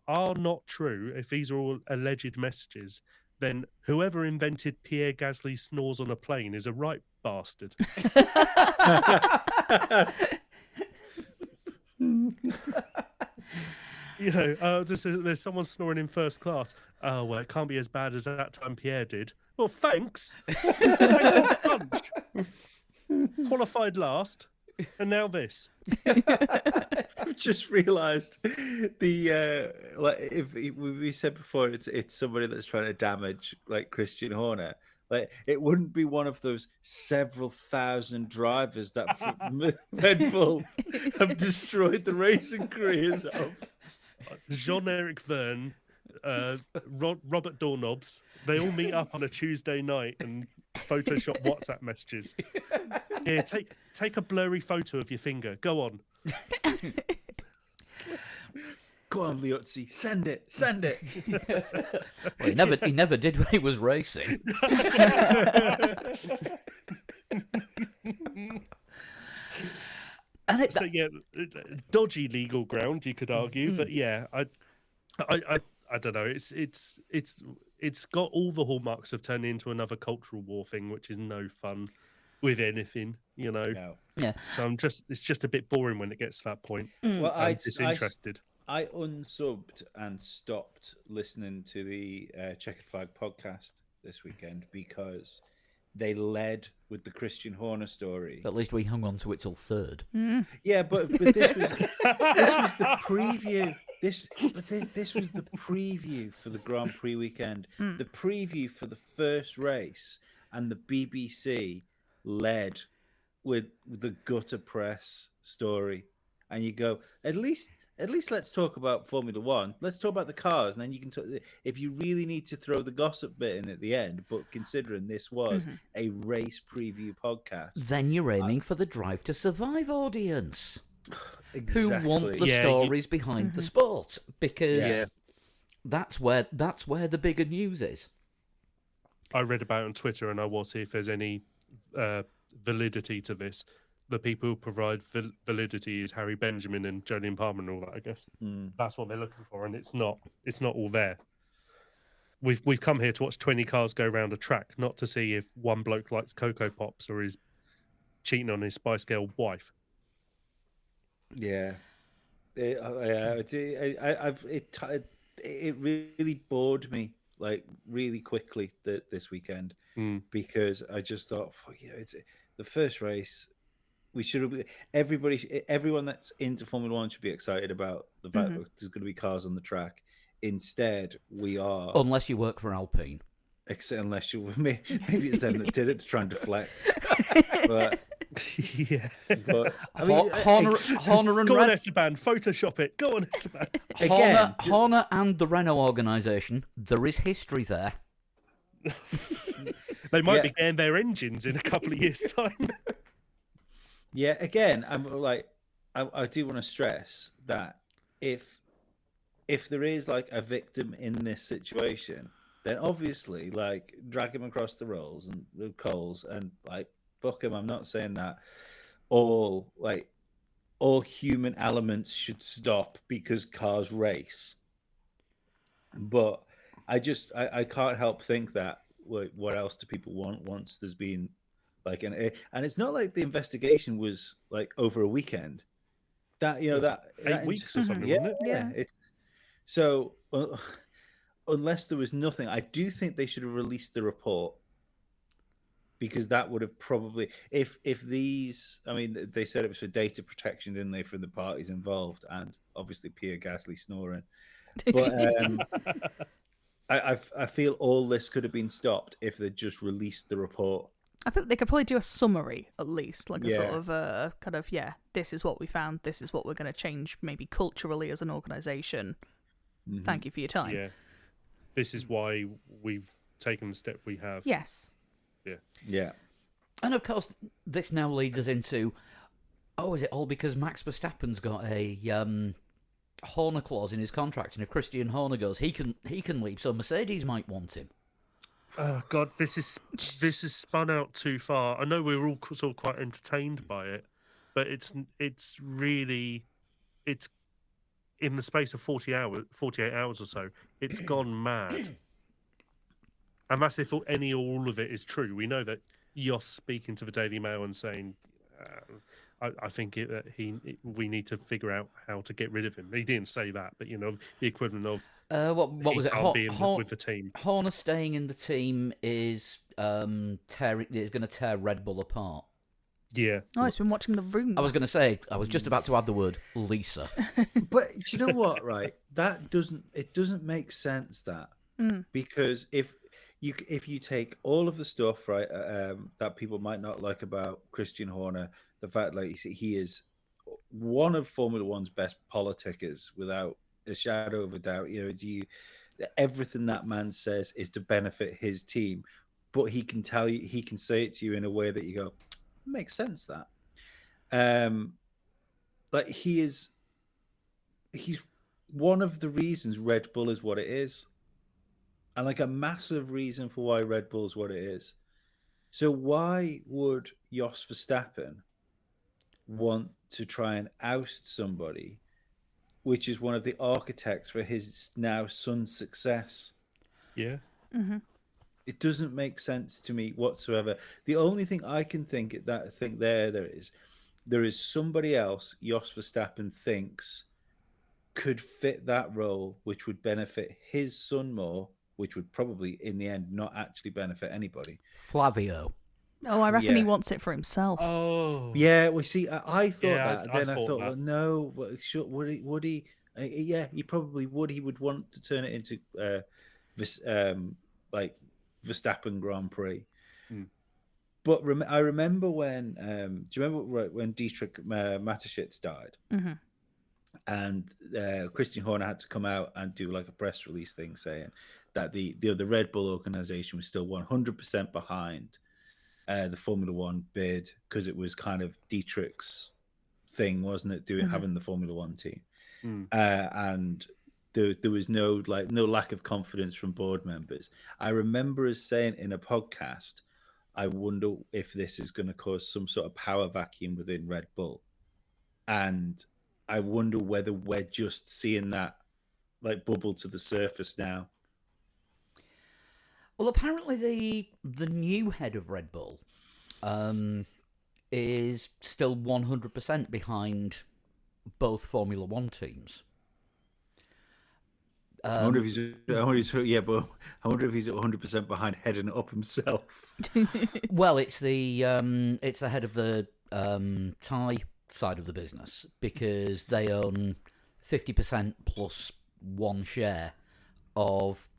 are not true, if these are all alleged messages, then whoever invented Pierre Gasly snores on a plane is a right bastard. There's someone snoring in first class. Oh, well, it can't be as bad as that time Pierre did. Well, thanks. Thanks a bunch. Qualified last, and now this. I've just realised if we said before it's somebody that's trying to damage like Christian Horner. Like it wouldn't be one of those several thousand drivers that Red Bull have destroyed the racing careers of. Jean-Eric Verne, Robert Doorknobs, they all meet up on a Tuesday night and Photoshop WhatsApp messages. Yeah, take a blurry photo of your finger. Go on. Go on, Liuzzi, send it. Well, he never did when he was racing. And So yeah, dodgy legal ground, you could argue, but yeah, I don't know. It's got all the hallmarks of turning into another cultural war thing, which is no fun with anything, No. yeah. So it's just a bit boring when it gets to that point. Well, I'm disinterested. I unsubbed and stopped listening to the Checkered Flag podcast this weekend because they led with the Christian Horner story. At least we hung on to it till third. Yeah, but this was the preview. This was the preview for the Grand Prix weekend. The preview for the first race, and the BBC led with the gutter press story. And you go, at least let's talk about Formula One. Let's talk about the cars, and then you can talk. If you really need to throw the gossip bit in at the end, but considering this was a race preview podcast, Then you're aiming for the Drive to Survive audience. who want the Yeah, stories behind the sport, because Yeah. that's where the bigger news is. I read about it on Twitter, and I will see if there's any validity to this. The people who provide validity is Harry Benjamin and Jolene Palmer and all that. I guess that's what they're looking for, and it's not all there. We've come here to watch 20 cars go around a track, not to see if one bloke likes Cocoa Pops or is cheating on his Spice Girl wife. Yeah, it really bored me like really quickly this weekend because I just thought, fuck yeah, it's the first race. We should have everyone that's into Formula One should be excited about the fact that there's going to be cars on the track. Instead, we are Unless you work for Alpine. unless you maybe it's them that did it to try and deflect. But Yeah. but I mean, Horner and Go on, Red, Esteban. Photoshop it. Go on, Esteban. again, Horner and the Renault organisation. There is history there. They might Yeah. be getting their engines in a couple of years' time. yeah, again, I'm like, I do want to stress that if there is like a victim in this situation, then obviously like drag him across the rolls and the coals and like book him. I'm not saying that all human elements should stop because cars race, but I can't help think that what else do people want once there's been like and it's not like the investigation was like over a weekend. That that 8 weeks or something, yeah, wasn't it? Yeah. it's so unless there was nothing, I do think they should have released the report because that would have probably if these, I mean, they said it was for data protection, didn't they, from the parties involved, and obviously Pierre Gasly snoring. But I feel all this could have been stopped if they just released the report. I think they could probably do a summary at least, like a sort Yeah. of a kind of, this is what we found, this is what we're going to change, maybe culturally as an organisation. Thank you for your time. Yeah. This is why we've taken the step we have. Yes. Yeah. And of course, this now leads us into, is it all because Max Verstappen's got a Horner clause in his contract, and if Christian Horner goes, he can leave, so Mercedes might want him. Oh God, this is spun out too far. I know we were all sort of quite entertained by it, but it's in the space of 48 hours or so, it's gone mad. And that's if any or all of it is true. We know that Jos speaking to the Daily Mail and saying, I think we need to figure out how to get rid of him. He didn't say that, but the equivalent of What was it? can't be with the team. Horner staying in the team is going to tear Red Bull apart. Yeah. Oh, it's been watching The Room. I was going to say, I was just about to add the word Lisa. But do you know what, right? That doesn't make sense, that because if you take all of the stuff, right, that people might not like about Christian Horner, the fact like he is one of Formula One's best politicers without a shadow of a doubt. Everything that man says is to benefit his team, but he can say it to you in a way that you go, makes sense. That like he's one of the reasons Red Bull is what it is, and like a massive reason for why Red Bull is what it is. So why would Jos Verstappen want to try and oust somebody, which is one of the architects for his now son's success? Yeah. It doesn't make sense to me whatsoever. The only thing I can think there is somebody else Jos Verstappen thinks could fit that role, which would benefit his son more, which would probably in the end not actually benefit anybody. Flavio. Oh, I reckon he Yeah. wants it for himself. Oh. Yeah, well, see, I thought Yeah, that. I Then I thought thought, that. well, no, would he? Yeah, he probably would. He would want to turn it into like Verstappen Grand Prix. But I remember when, do you remember when Dietrich Mateschitz died? And Christian Horner had to come out and do like a press release thing saying that the Red Bull organization was still 100% behind the Formula One bid because it was kind of Dietrich's thing, wasn't it? Having the Formula One team, Mm. and there was no lack of confidence from board members. I remember us saying in a podcast, I wonder if this is going to cause some sort of power vacuum within Red Bull, and I wonder whether we're just seeing that like bubble to the surface now. Well, apparently the new head of Red Bull is still 100% behind both Formula One teams. I wonder if he's 100% behind heading it up himself. Well, it's the head of the Thai side of the business, because they own 50% plus one share of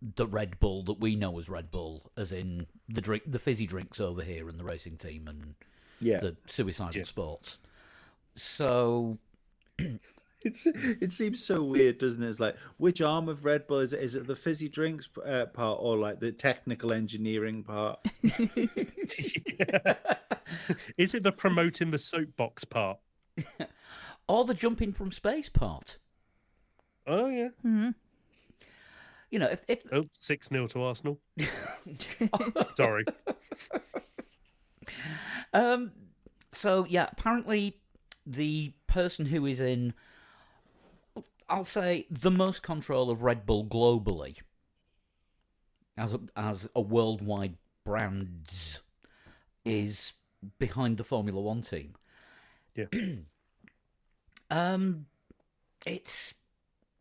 the Red Bull that we know as Red Bull, as in the fizzy drinks over here and the racing team and the suicidal sports. So it seems so weird, doesn't it? It's like, which arm of Red Bull is it? Is it the fizzy drinks part, or like the technical engineering part? Yeah. Is it the promoting the soapbox part? or the jumping from space part? Oh yeah. Mm-hmm. You know, if 6-0 to Arsenal. Sorry. So yeah, apparently the person who is in, I'll say, the most control of Red Bull globally, as a worldwide brand, is behind the Formula One team. Yeah. It's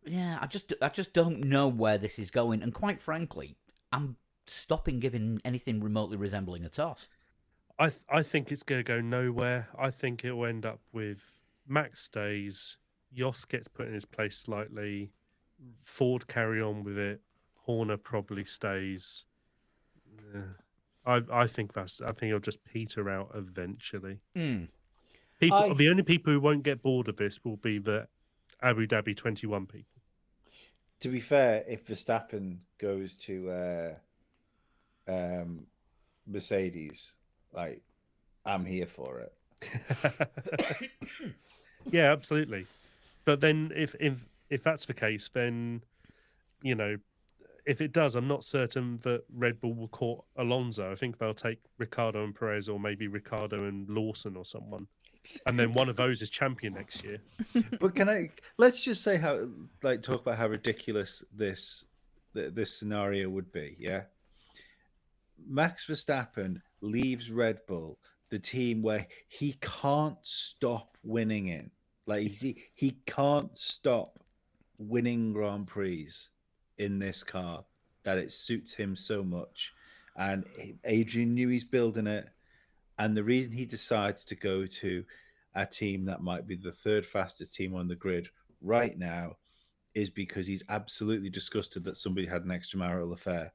I just don't know where this is going, and quite frankly, I'm stopping giving anything remotely resembling a toss. I think it's going to go nowhere. I think it will end up with Max stays, Jos gets put in his place slightly, Ford carry on with it, Horner probably stays. I think it'll just peter out eventually. Mm. The only people who won't get bored of this will be the Abu Dhabi 21 people. To be fair, if Verstappen goes to Mercedes, like, I'm here for it. Yeah, absolutely. But then if that's the case, then, you know, if it does, I'm not certain that Red Bull will court Alonso. I think they'll take Ricciardo and Perez, or maybe Ricciardo and Lawson or someone. And then one of those is champion next year. But let's just say talk about how ridiculous this scenario would be, yeah? Max Verstappen leaves Red Bull, the team where he can't stop winning in. Like, he can't stop winning Grand Prix in this car, that it suits him so much. And Adrian Newey's building it. And the reason he decides to go to a team that might be the third fastest team on the grid right now is because he's absolutely disgusted that somebody had an extramarital affair.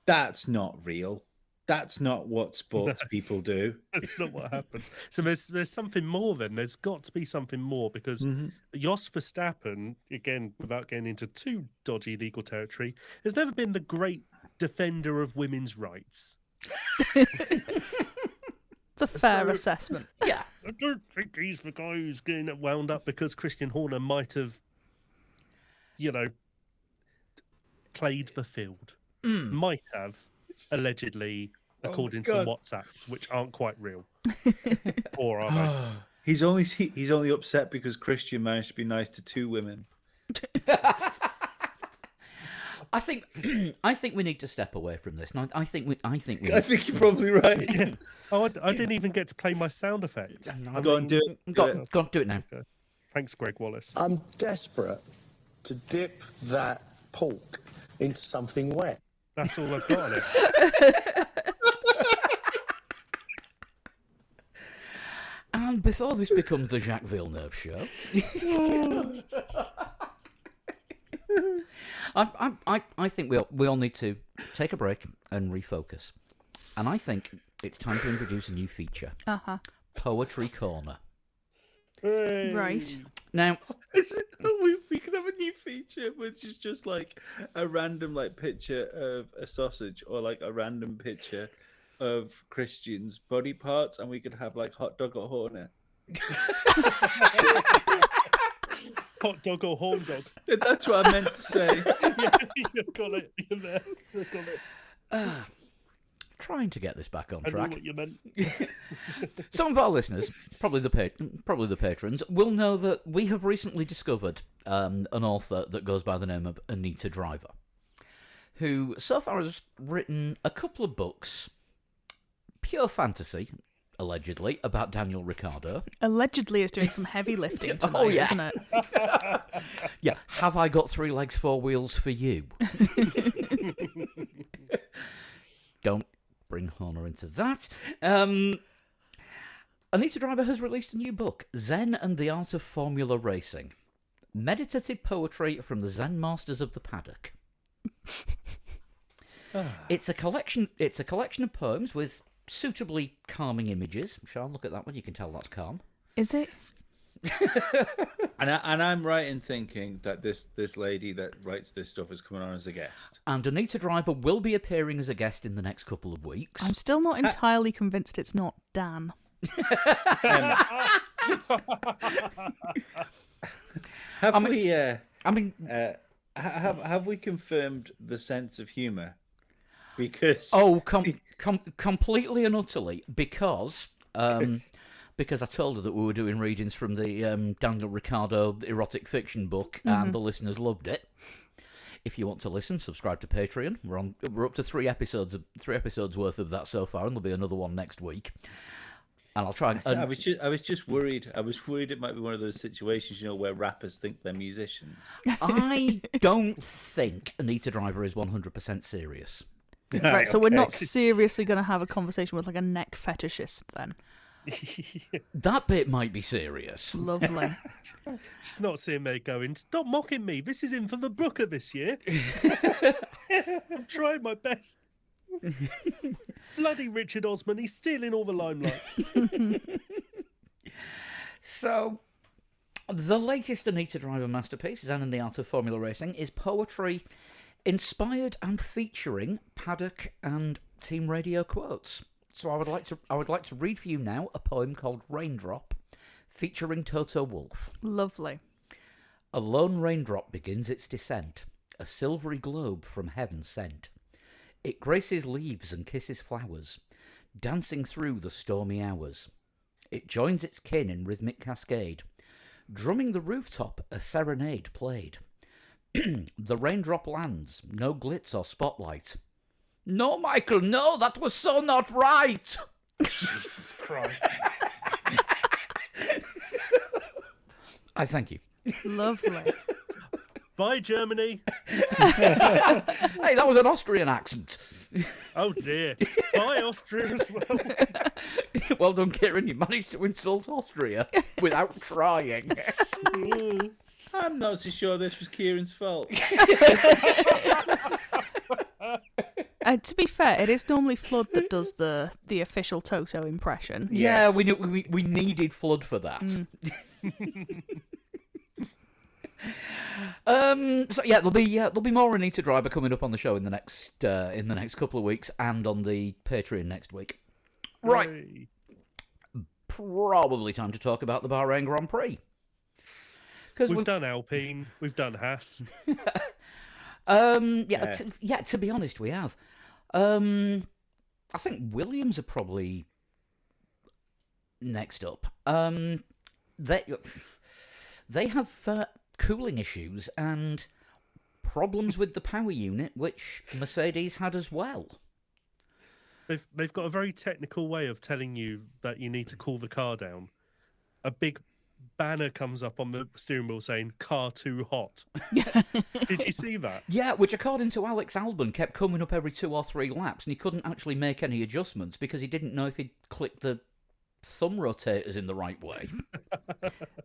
That's not real. That's not what sports people do. That's not what happens. So there's something more then. There's got to be something more, because Jos Verstappen, again, without getting into too dodgy legal territory, has never been the great defender of women's rights. It's a fair assessment. Yeah. I don't think he's the guy who's getting wound up because Christian Horner might have, played the field. Might have, allegedly, according to WhatsApps, which aren't quite real. Or are they? He's only upset because Christian managed to be nice to two women. I think we need to step away from this. No, I think you're probably right. Yeah. Oh, I didn't even get to play my sound effect. Go on, do it. Go on, do it now. Okay. Thanks, Greg Wallace. I'm desperate to dip that pork into something wet. That's all I've got on it. And before this becomes the Jacques Villeneuve show, I think we all need to take a break and refocus. And I think it's time to introduce a new feature. Poetry Corner. Hey. Right. Now, we could have a new feature, which is just like a random picture of a sausage, or like a random picture of Christian's body parts, and we could have like hot dog or hornet. Hot dog or horn dog? That's what I meant to say. You got it. You're there. You got it. Trying to get this back on I know track. what you meant. Some of our listeners, probably the patrons, will know that we have recently discovered an author that goes by the name of Anita Driver, who so far has written a couple of books, pure fantasy, allegedly, about Daniel Ricciardo. Allegedly is doing some heavy lifting tonight, yeah. isn't it? Yeah, Have I Got Three Legs, Four Wheels for You? Don't bring Horner into that. Anita Driver has released a new book, Zen and the Art of Formula Racing. Meditative poetry from the Zen masters of the paddock. It's a collection of poems with suitably calming images. Sean, look at that one. You can tell that's calm. Is it? And I'm right in thinking that this lady that writes this stuff is coming on as a guest. And Anita Driver will be appearing as a guest in the next couple of weeks. I'm still not entirely convinced it's not Dan. Have we confirmed the sense of humour? Because Completely and utterly, because I told her that we were doing readings from the Daniel Ricciardo erotic fiction book, and the listeners loved it. If you want to listen, subscribe to Patreon. We're up to 3 episodes worth of that so far, and there'll be another one next week. And I'll try. I was just worried. I was worried it might be one of those situations, where rappers think they're musicians. I don't think Anita Driver is 100% serious. Right, so we're not seriously going to have a conversation with like a neck fetishist then. That bit might be serious. Lovely. She's not seeing me going, stop mocking me. This is in for the Booker this year. I'm trying my best. Bloody Richard Osman, he's stealing all the limelight. So, the latest Anita Driver masterpiece, Zen and the Art of Formula Racing, is poetry inspired and featuring paddock and team radio quotes. So I would like to read for you now a poem called Raindrop, featuring Toto Wolff. Lovely. A lone raindrop begins its descent, a silvery globe from heaven sent. It graces leaves and kisses flowers, dancing through the stormy hours. It joins its kin in rhythmic cascade, drumming the rooftop a serenade played. The raindrop lands, no glitz or spotlight. No, Michael, no, that was so not right. Jesus Christ. I thank you. Lovely. Bye, Germany. Hey, that was an Austrian accent. Oh, dear. Bye, Austria as well. Well done, Kieran. You managed to insult Austria without trying. I'm not so sure this was Kieran's fault. To be fair, it is normally Flood that does the official Toto impression. Yeah, we needed Flood for that. So yeah, there'll be more Anita Driver coming up on the show in the next couple of weeks, and on the Patreon next week. Right, Hooray. probably time to talk about the Bahrain Grand Prix. Because We've done Alpine, we've done Haas. to be honest, we have. I think Williams are probably next up. They have cooling issues and problems with the power unit, which Mercedes had as well. They've got a very technical way of telling you that you need to cool the car down. A big banner comes up on the steering wheel saying "car too hot." Did you see that? Yeah, which according to Alex Albon kept coming up every 2 or 3 laps, and he couldn't actually make any adjustments because he didn't know if he'd clicked the thumb rotators in the right way.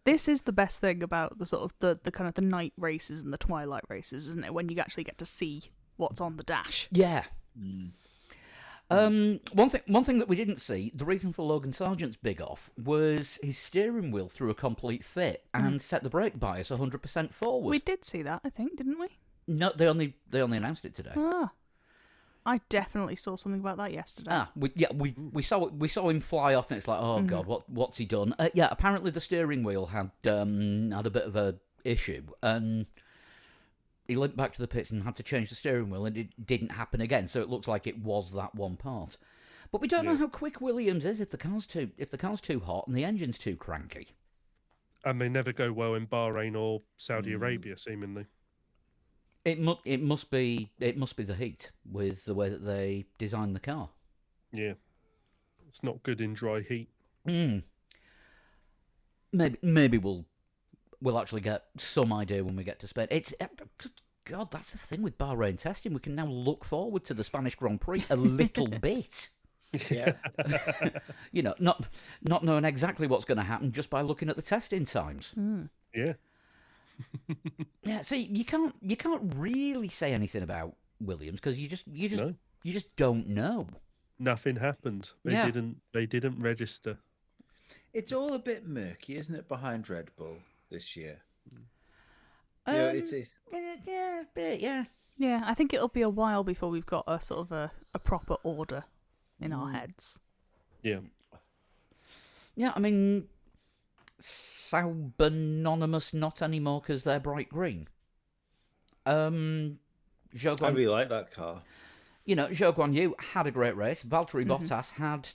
This is the best thing about the sort of the kind of the night races and the twilight races, isn't it? When you actually get to see what's on the dash. Yeah. One thing that we didn't see, the reason for Logan Sargent's big off was his steering wheel threw a complete fit and set the brake bias 100% forward. We did see that, I think, didn't we? No, they only announced it today. Ah. I definitely saw something about that yesterday. We saw him fly off, and it's like, oh god, what's he done? Apparently the steering wheel had a bit of a issue, and he limped back to the pits and had to change the steering wheel, and it didn't happen again. So it looks like it was that one part. But we don't know how quick Williams is if the car's too hot and the engine's too cranky. And they never go well in Bahrain or Saudi Arabia, seemingly. It must be the heat with the way that they designed the car. Yeah, it's not good in dry heat. Maybe we'll actually get some idea when we get to Spain. God, that's the thing with Bahrain testing. We can now look forward to the Spanish Grand Prix a little bit. Yeah. Not knowing exactly what's going to happen just by looking at the testing times. Yeah. Yeah, see, you can't really say anything about Williams because you just don't know. Nothing happened. They didn't register. It's all a bit murky, isn't it, behind Red Bull this year? It's Yeah, a bit, yeah. Yeah, I think it'll be a while before we've got a sort of a proper order in our heads. Yeah. Yeah, I mean, Sauber-nonymous not anymore because they're bright green. Zhou I Guan, really like that car. Zhou Guan Yu had a great race. Valtteri Bottas had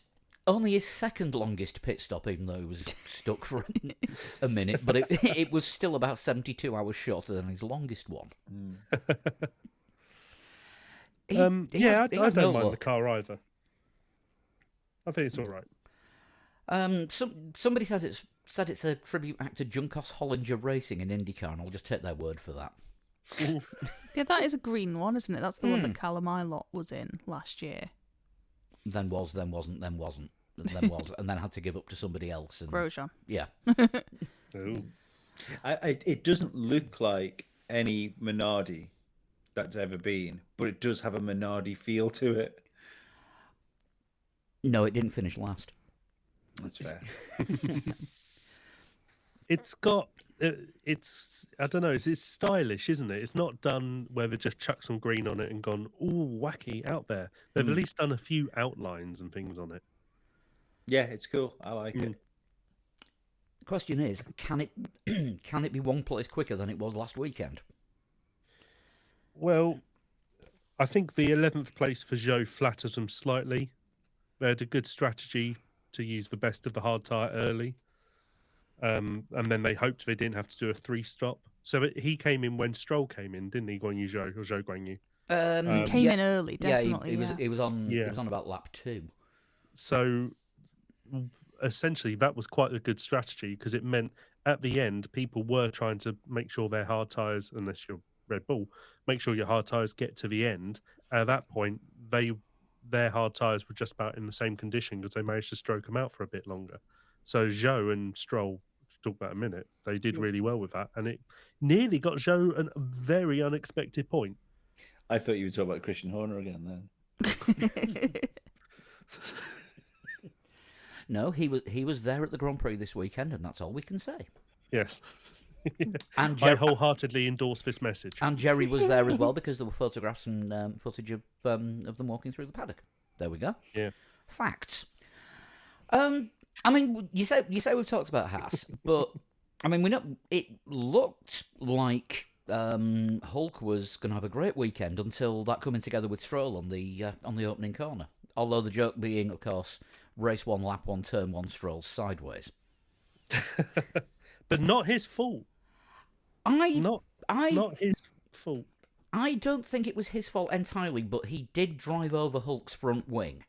only his second longest pit stop, even though he was stuck for a minute, but it was still about 72 hours shorter than his longest one. I don't mind the car either. I think it's all right. Somebody said it's a tribute act to Junkos Hollinger Racing in IndyCar, and I'll just take their word for that. Yeah, that is a green one, isn't it? That's the one that Callum Ilott was in last year. Then was, then wasn't, then wasn't, then was, and then had to give up to somebody else. And, Grosjean. Yeah. Ooh. It doesn't look like any Minardi that's ever been, but it does have a Minardi feel to it. No, it didn't finish last. That's fair. It's got, I don't know, it's stylish, isn't it? It's not done where they just chuck some green on it and gone, ooh, wacky, out there. They've at least done a few outlines and things on it. Yeah, it's cool. I like it. The question is, can it be one place quicker than it was last weekend? Well, I think the 11th place for Zhou flatters them slightly. They had a good strategy to use the best of the hard tyre early. And then they hoped they didn't have to do a 3-stop. So he came in when Stroll came in, didn't he? Guan Yu Zhou or Zhou Guan Yu? He came in early, definitely. Yeah, he was on about lap 2. So essentially, that was quite a good strategy because it meant at the end people were trying to make sure their hard tyres, unless you're Red Bull, make sure your hard tyres get to the end. At that point, their hard tyres were just about in the same condition because they managed to stroke them out for a bit longer. So Zhou and Stroll, talk about a minute, they did really well with that, and it nearly got Zhou a very unexpected point. I thought you were talking about Christian Horner again then. No, he was there at the Grand Prix this weekend, and that's all we can say. Yes. And I wholeheartedly endorse this message. And Jerry was there as well because there were photographs and footage of them walking through the paddock. There we go. Yeah. Facts. I mean, you say we've talked about Haas, but I mean, we know it looked like Hulk was going to have a great weekend until that coming together with Stroll on the opening corner. Although the joke being, of course, race 1, lap 1, turn 1, Stroll's sideways. But not his fault. Not his fault. I don't think it was his fault entirely, but he did drive over Hulk's front wing.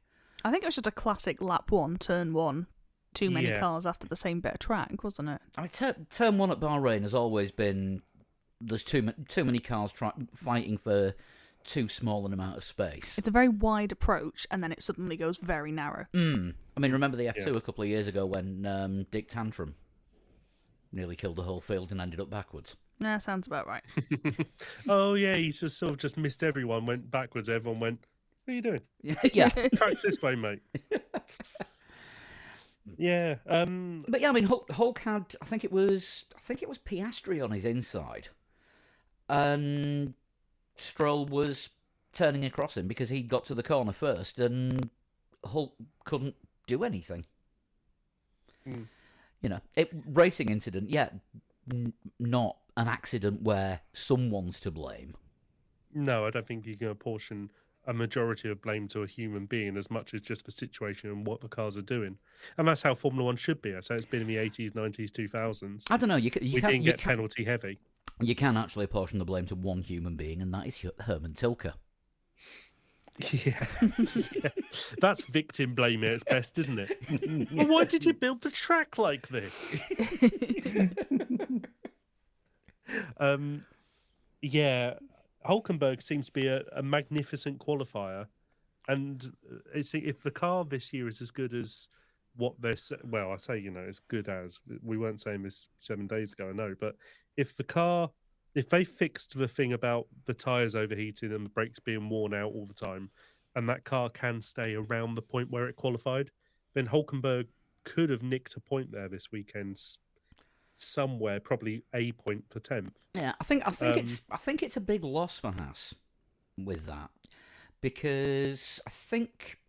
I think it was just a classic lap 1, turn 1. Too many cars after the same bit of track, wasn't it? I mean, turn 1 at Bahrain has always been there's too many cars fighting for too small an amount of space. It's a very wide approach, and then it suddenly goes very narrow. I mean, remember the F2 a couple of years ago when Dick Tantrum nearly killed the whole field and ended up backwards? Yeah, sounds about right. Oh yeah, he just sort of just missed everyone, went backwards. Everyone went, "What are you doing?" Yeah, Track's this way, mate. Yeah. But yeah, I mean, Hulk had I think it was Piastri on his inside, and Stroll was turning across him because he got to the corner first and Hulk couldn't do anything. Mm. You know, racing incident, yeah, not an accident where someone's to blame. No, I don't think you can apportion a majority of blame to a human being as much as just the situation and what the cars are doing. And that's how Formula One should be. So it's been in the 80s, 90s, 2000s. I don't know. We didn't get penalty heavy. You can actually apportion the blame to one human being, and that is Herman Tilke. Yeah. Yeah. That's victim blame at its best, isn't it? Well, why did you build the track like this? Yeah, Hulkenberg seems to be a magnificent qualifier, and if the car this year is as good as what they're well, I say as good as we weren't saying this 7 days ago, I know, but if they fixed the thing about the tyres overheating and the brakes being worn out all the time, and that car can stay around the point where it qualified, then Hulkenberg could have nicked a point there this weekend. Somewhere, probably a point for 10th. Yeah, I think it's a big loss for Haas with that, because I think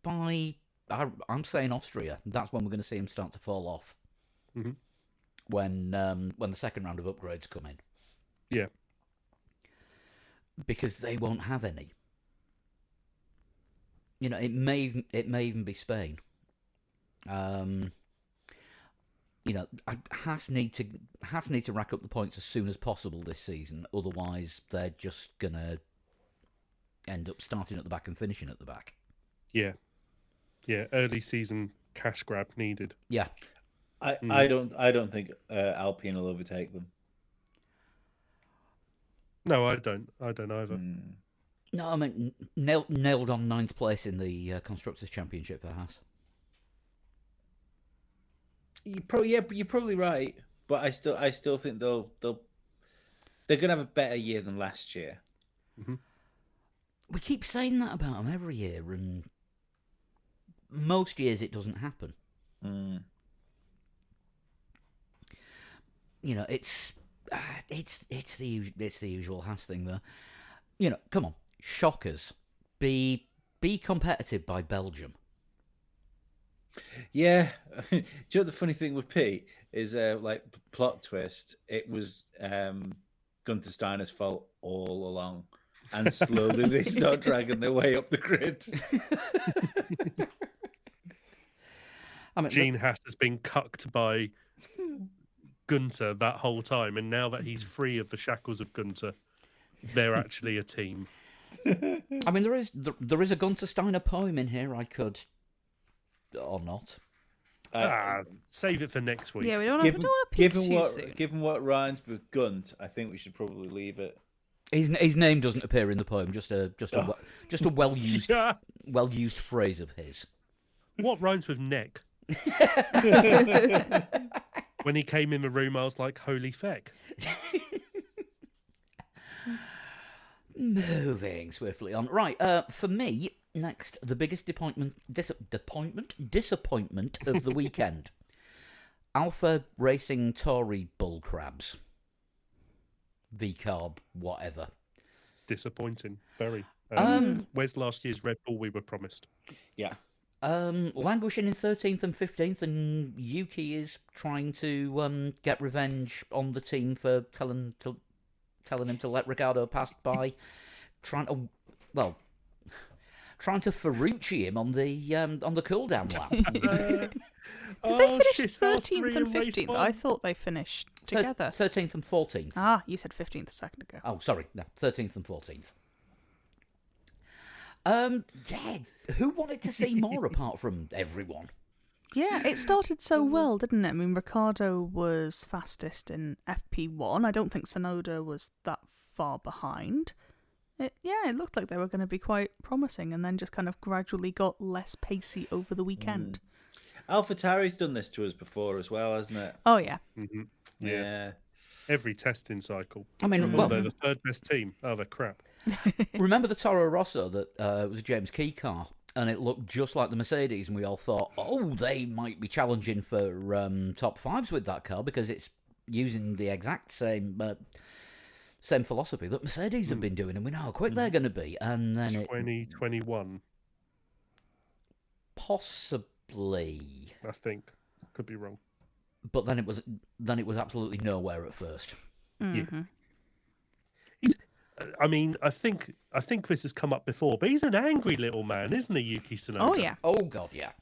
I'm saying Austria, that's when we're going to see him start to fall off. Mm-hmm. When the second round of upgrades come in. Yeah, because they won't have any. It may even be Spain. Haas need to rack up the points as soon as possible this season. Otherwise, they're just gonna end up starting at the back and finishing at the back. Yeah. Early season cash grab needed. Yeah. I don't think Alpine will overtake them. No, I don't either. No, I mean nailed on 9th place in the Constructors' Championship for Haas. You're probably right, but I still think they're gonna have a better year than last year. Mm-hmm. We keep saying that about them every year, and most years it doesn't happen. It's the usual Haas thing though. Come on, shockers, be competitive by Belgium. Yeah, do you know what the funny thing with Pete is? Like plot twist, it was Gunther Steiner's fault all along, and slowly they start dragging their way up the grid. Gene Haas has been cucked by Gunther that whole time, and now that he's free of the shackles of Gunther, they're actually a team. I mean, there is a Gunther Steiner poem in here. I could, or not. Save it for next week. Yeah, we don't want to peek too soon. Given what rhymes with Gunt, I think we should probably leave it. His name doesn't appear in the poem. Just a well used Yeah. well used phrase of his. What rhymes with neck? When he came in the room, I was like, "Holy feck!" Moving swiftly on. Right, for me, next, the biggest disappointment of the weekend. Alpha Racing Tory Bull Crabs. V-carb, whatever. Disappointing, very. Where's last year's Red Bull we were promised? Yeah. Languishing in 13th and 15th, and Yuki is trying to get revenge on the team for telling him to let Ricciardo pass by, trying to Ferrucci him on the cool down lap. Did they finish 13th and 15th? I thought they finished together. 13th and 14th. Ah, you said 15th a second ago. Oh, sorry, no, 13th and 14th. Yeah, who wanted to see more apart from everyone? Yeah, it started so well, didn't it? I mean, Ricciardo was fastest in FP1. I don't think Tsunoda was that far behind. It looked like they were going to be quite promising, and then just kind of gradually got less pacey over the weekend. AlphaTauri's done this to us before as well, hasn't it? Oh, yeah. Mm-hmm. Yeah. Every testing cycle. I mean, They're the third best team. Oh, they're crap. Remember the Toro Rosso that was a James Key car, and it looked just like the Mercedes, and we all thought, oh, they might be challenging for top fives with that car because it's using the exact same same philosophy that Mercedes have been doing, and we know how quick they're going to be. And then 2021, possibly, I think. Could be wrong. but then it was absolutely nowhere at first. Mhm. I mean, I think this has come up before, but he's an angry little man, isn't he, Yuki Tsunoda? Oh yeah. Oh God, yeah.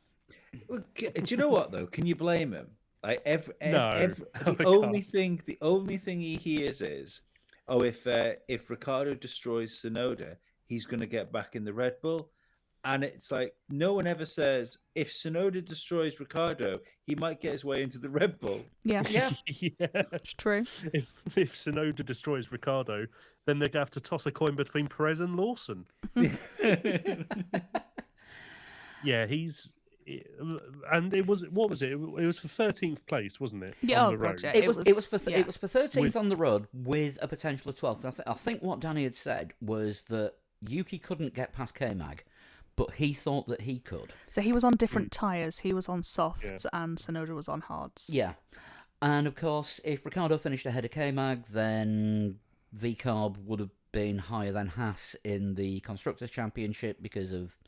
Do you know what though? Can you blame him? Like No, I the only thing he hears is, oh, if Ricardo destroys Sonoda, he's going to get back in the Red Bull, and it's like no one ever says if Sonoda destroys Ricardo, he might get his way into the Red Bull. Yeah. Yeah. Yeah. It's true. If Tsunoda destroys Ricardo, then they're going to have to toss a coin between Perez and Lawson. Yeah, and it was, what was it? It was for 13th place, wasn't it? Yeah, on oh the God, road? yeah. It was for yeah. it was for 13th on the road with a potential of 12th. I think what Danny had said was that Yuki couldn't get past K-Mag, but he thought that he could. So he was on different tyres. He was on softs and Sonoda was on hards. Yeah. And of course, if Ricardo finished ahead of K-Mag, then VCarb would have been higher than Haas in the Constructors' Championship because of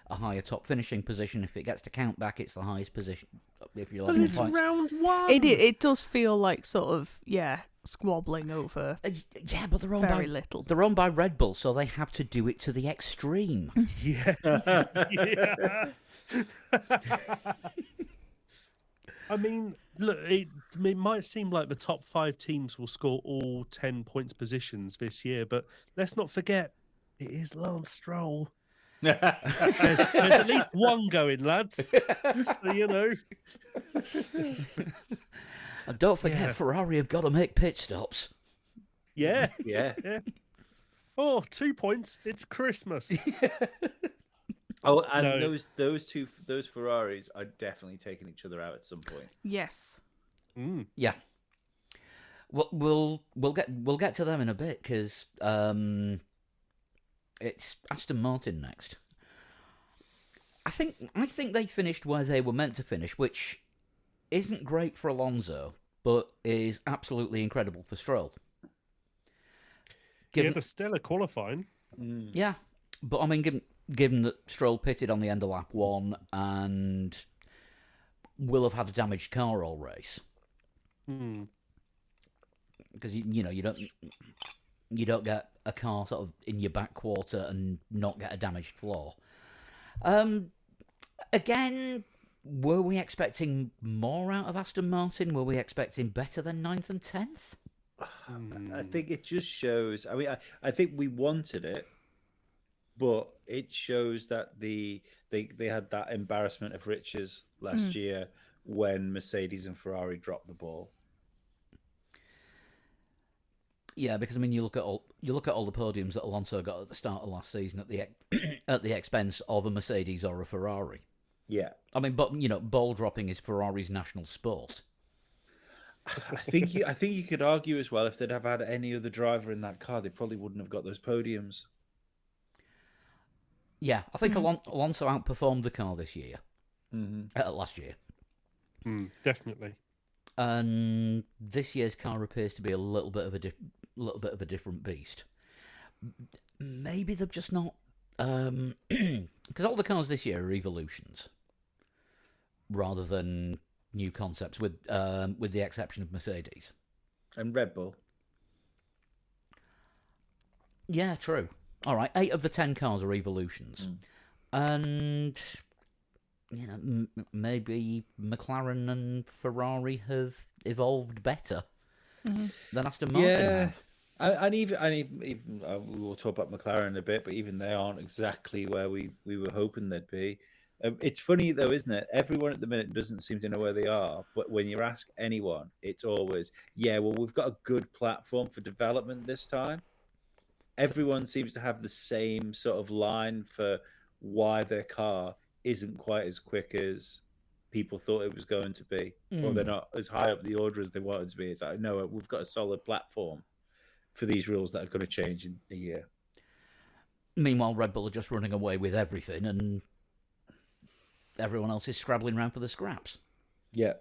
a higher top finishing position. If it gets to count back, it's the highest position. If you're But looking it's at points. round one. It does feel like sort of squabbling over Yeah, but they're owned very by little. they're owned by Red Bull, so they have to do it to the extreme. Yes. Yeah. I mean, look, it might seem like the top 5 teams will score all 10 points positions this year, but let's not forget, it is Lance Stroll. There's at least one going, lads. So, you know. And don't forget, Yeah. Ferrari have got to make pit stops. Yeah. Yeah. Oh, 2 points. It's Christmas. Oh, and No. those Ferraris are definitely taking each other out at some point. Yes. Yeah. We'll get to them in a bit because it's Aston Martin next. I think they finished where they were meant to finish, which isn't great for Alonso, but is absolutely incredible for Stroll. Yeah, the stellar qualifying. Yeah, but I mean, given that Stroll pitted on the end of lap 1 and will have had a damaged car all race, because you don't get a car sort of in your back quarter and not get a damaged floor. Again, were we expecting more out of Aston Martin? Were we expecting better than 9th and 10th? I think it just shows. I mean, I think we wanted it, but it shows that they had that embarrassment of riches last year when Mercedes and Ferrari dropped the ball. Yeah, because I mean, you look at all the podiums that Alonso got at the start of last season at the expense of a Mercedes or a Ferrari. Yeah, I mean, but ball dropping is Ferrari's national sport. I think you could argue as well if they'd have had any other driver in that car, they probably wouldn't have got those podiums. Yeah, I think Alonso outperformed the car this year, last year, Definitely. and this year's car appears to be a little bit of a different beast. Maybe they're just not, because all the cars this year are evolutions rather than new concepts, with the exception of Mercedes And Red Bull. Yeah, true. All right, 8 of the 10 cars are evolutions, and maybe McLaren and Ferrari have evolved better than Aston Martin have. And even we will talk about McLaren in a bit, but even they aren't exactly where we were hoping they'd be. It's funny though, isn't it? Everyone at the minute doesn't seem to know where they are, but when you ask anyone, it's always, yeah, well, we've got a good platform for development this time. Everyone seems to have the same sort of line for why their car isn't quite as quick as people thought it was going to be, or they're not as high up the order as they wanted to be. It's like, no, we've got a solid platform for these rules that are going to change in a year. Meanwhile, Red Bull are just running away with everything, and everyone else is scrabbling around for the scraps. Yeah.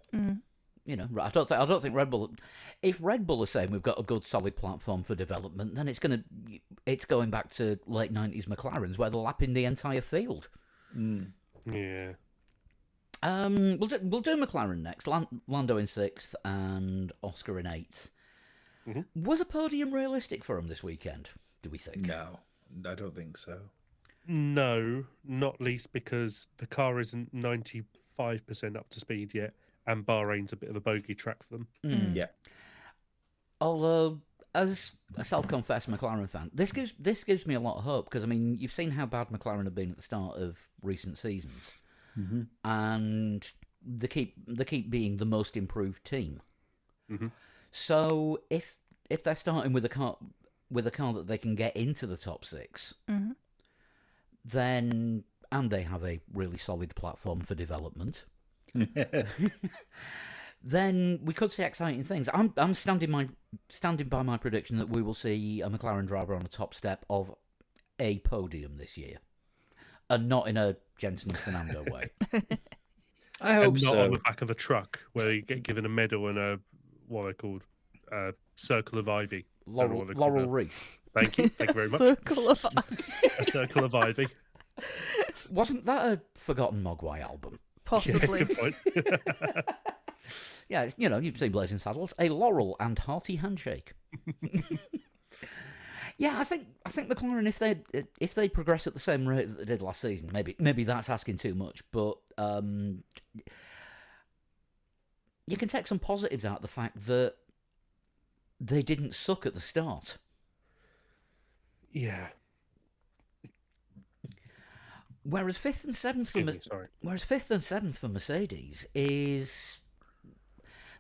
I don't think Red Bull. If Red Bull are saying we've got a good solid platform for development, then it's going back to late '90s McLarens where they're lapping the entire field. Yeah. We'll do McLaren next. Lando in 6th and Oscar in 8th. Was a podium realistic for him this weekend? Do we think? No, I don't think so. No, not least because the car isn't 95% up to speed yet, and Bahrain's a bit of a bogey track for them. Yeah. Although, as a self-confessed McLaren fan, this gives me a lot of hope because you've seen how bad McLaren have been at the start of recent seasons, and they keep being the most improved team. So if they're starting with a car that they can get into the top 6, then and they have a really solid platform for development. Then we could see exciting things. I'm standing by my prediction that we will see a McLaren driver on the top step of a podium this year, and not in a Jensen and Fernando way. I hope And not so. on the back of a truck where you get given a medal and a what are they called, circle of ivy. Don't know what they're called Laurel now. wreath. Thank you very much. Circle of A circle of ivy. Wasn't that a Forgotten Mogwai album? possibly. Good point. Yeah, you've seen Blazing Saddles. A laurel and hearty handshake. Yeah, I think McLaren, if they progress at the same rate that they did last season, maybe that's asking too much, but you can take some positives out of the fact that they didn't suck at the start. Yeah. Whereas fifth and seventh for Mercedes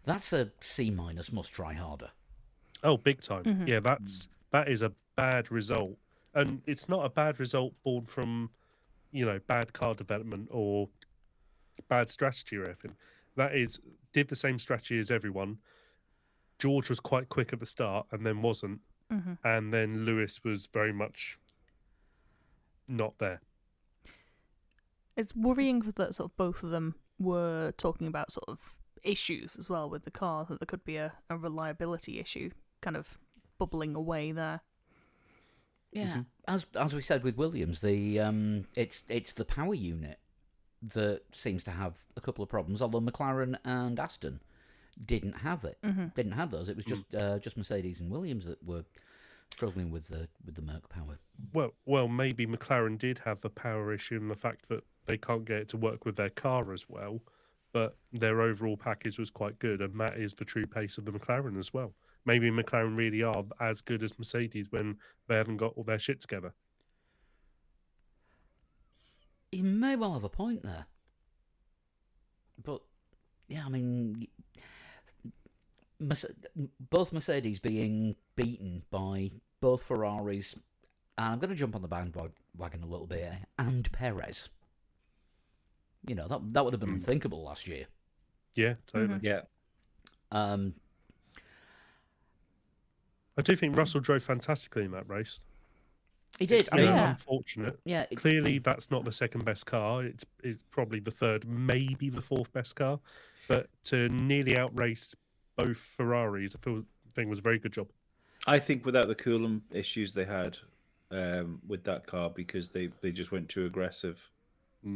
that's a C- must try harder. Oh, big time. Yeah, that is a bad result. And it's not a bad result born from, bad car development or bad strategy or anything. That is, did the same strategy as everyone. George was quite quick at the start and then wasn't. And then Lewis was very much not there. It's worrying that sort of both of them were talking about sort of issues as well with the car, that there could be a reliability issue kind of bubbling away there. Yeah, as we said with Williams, it's the power unit that seems to have a couple of problems. Although McLaren and Aston didn't have those. It was just Mercedes and Williams that were struggling with the Merc power. Well, maybe McLaren did have a power issue in the fact that they can't get it to work with their car as well, but their overall package was quite good, and that is the true pace of the McLaren as well. Maybe McLaren really are as good as Mercedes when they haven't got all their shit together. You may well have a point there. But, yeah, I mean, both Mercedes being beaten by both Ferraris, and I'm going to jump on the bandwagon a little bit, and Perez. That would have been unthinkable last year. Yeah, totally. Yeah. I do think Russell drove fantastically in that race. He did. I It's mean, unfortunate. yeah, Clearly, that's not the second best car. It's probably the third, maybe the fourth best car. But to nearly outrace both Ferraris, I think was a very good job. I think without the coolant issues they had with that car, because they just went too aggressive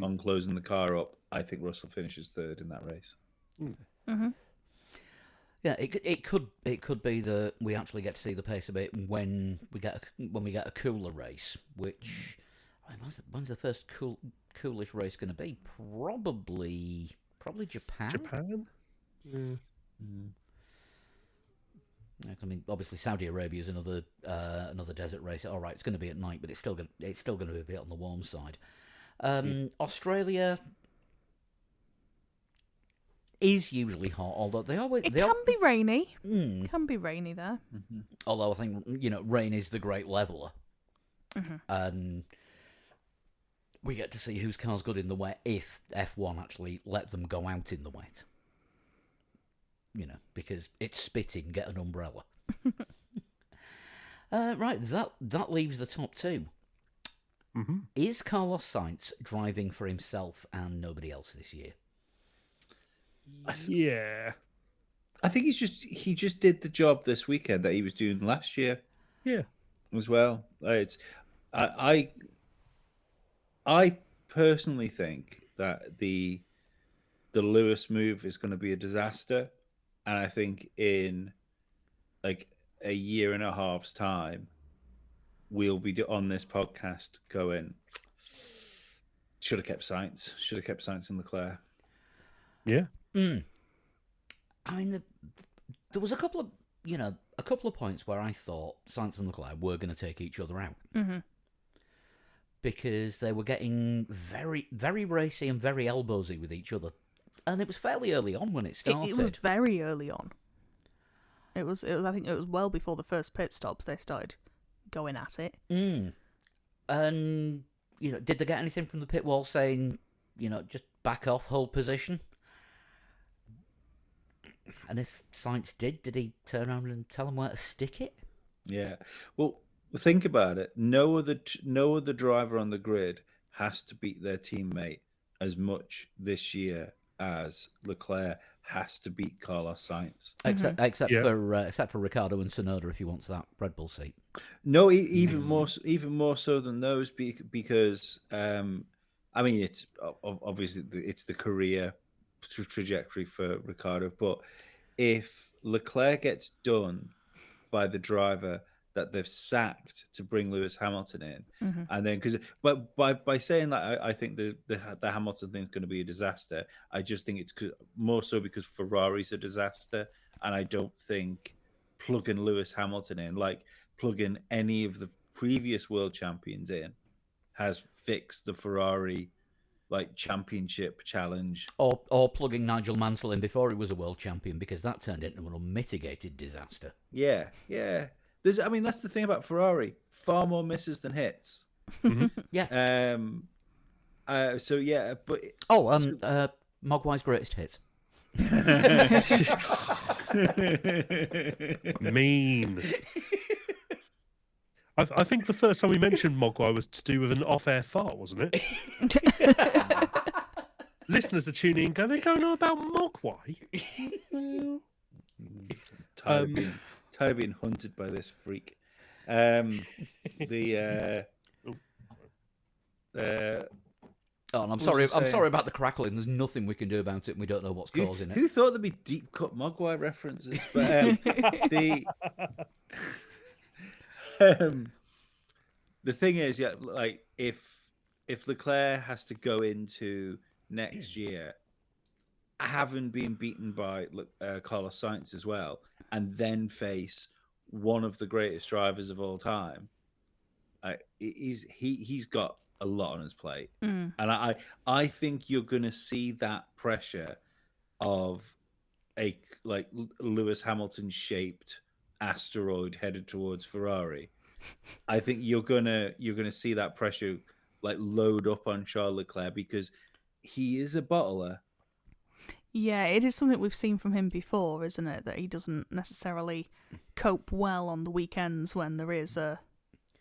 on closing the car up, I think Russell finishes third in that race. yeah. It could be that we actually get to see the pace a bit when we get a cooler race. Which when's the first coolish race going to be? Probably Japan. Japan? Yeah, I mean, obviously Saudi Arabia is another desert race. All right, it's going to be at night, but it's still going to be a bit on the warm side. Australia is usually hot, although It can be rainy. Mm. Can be rainy there. Although I think rain is the great leveler, and we get to see whose car's good in the wet if F1 actually let them go out in the wet. Because it's spitting, get an umbrella. Right, that leaves the top two. Is Carlos Sainz driving for himself and nobody else this year? Yeah. I think he just did the job this weekend that he was doing last year Yeah. as well. It's I personally think that the Lewis move is going to be a disaster, and I think in like a year and a half's time, we'll be on this podcast going, should have kept Sainz and Leclerc. Yeah. I mean, there was a couple of points where I thought Sainz and Leclerc were going to take each other out. Mm-hmm. Because they were getting very, very racy and very elbowsy with each other. And it was fairly early on when it started. It was very early on. It was. I think it was well before the first pit stops they started going at it. And, did they get anything from the pit wall saying, just back off, hold position? And if Sainz did he turn around and tell them where to stick it? Yeah. Well, think about it. No other driver on the grid has to beat their teammate as much this year as Leclerc has to beat Carlos Sainz. Except for Ricardo and Tsunoda if he wants that Red Bull seat. No, even more so than those because I mean it's obviously it's the career trajectory for Ricardo, but if Leclerc gets done by the driver that they've sacked to bring Lewis Hamilton in, and then but by saying that, I think the Hamilton thing is going to be a disaster. I just think it's more so because Ferrari's a disaster, and I don't think plugging Lewis Hamilton in, like plugging any of the previous world champions in, has fixed the Ferrari championship challenge. Or plugging Nigel Mansell in before he was a world champion, because that turned into an unmitigated disaster. Yeah. That's the thing about Ferrari. Far more misses than hits. Yeah. So yeah, but Mogwai's greatest hits. Mean. I think the first time we mentioned Mogwai was to do with an off-air fart, wasn't it? Listeners are tuning in, they're going on about Mogwai. tired of being hunted by this freak. And I'm sorry about the crackling. There's nothing we can do about it, and we don't know what's causing it. Who thought there'd be deep cut Mogwai references? But the thing is, if Leclerc has to go into next year having been beaten by Carlos Sainz as well, and then face one of the greatest drivers of all time, he's got a lot on his plate, and I think you're going to see that pressure of a Lewis Hamilton shaped asteroid headed towards Ferrari. I think you're gonna see that pressure load up on Charles Leclerc because he is a bottler. Yeah, it is something we've seen from him before, isn't it? That he doesn't necessarily cope well on the weekends when there is a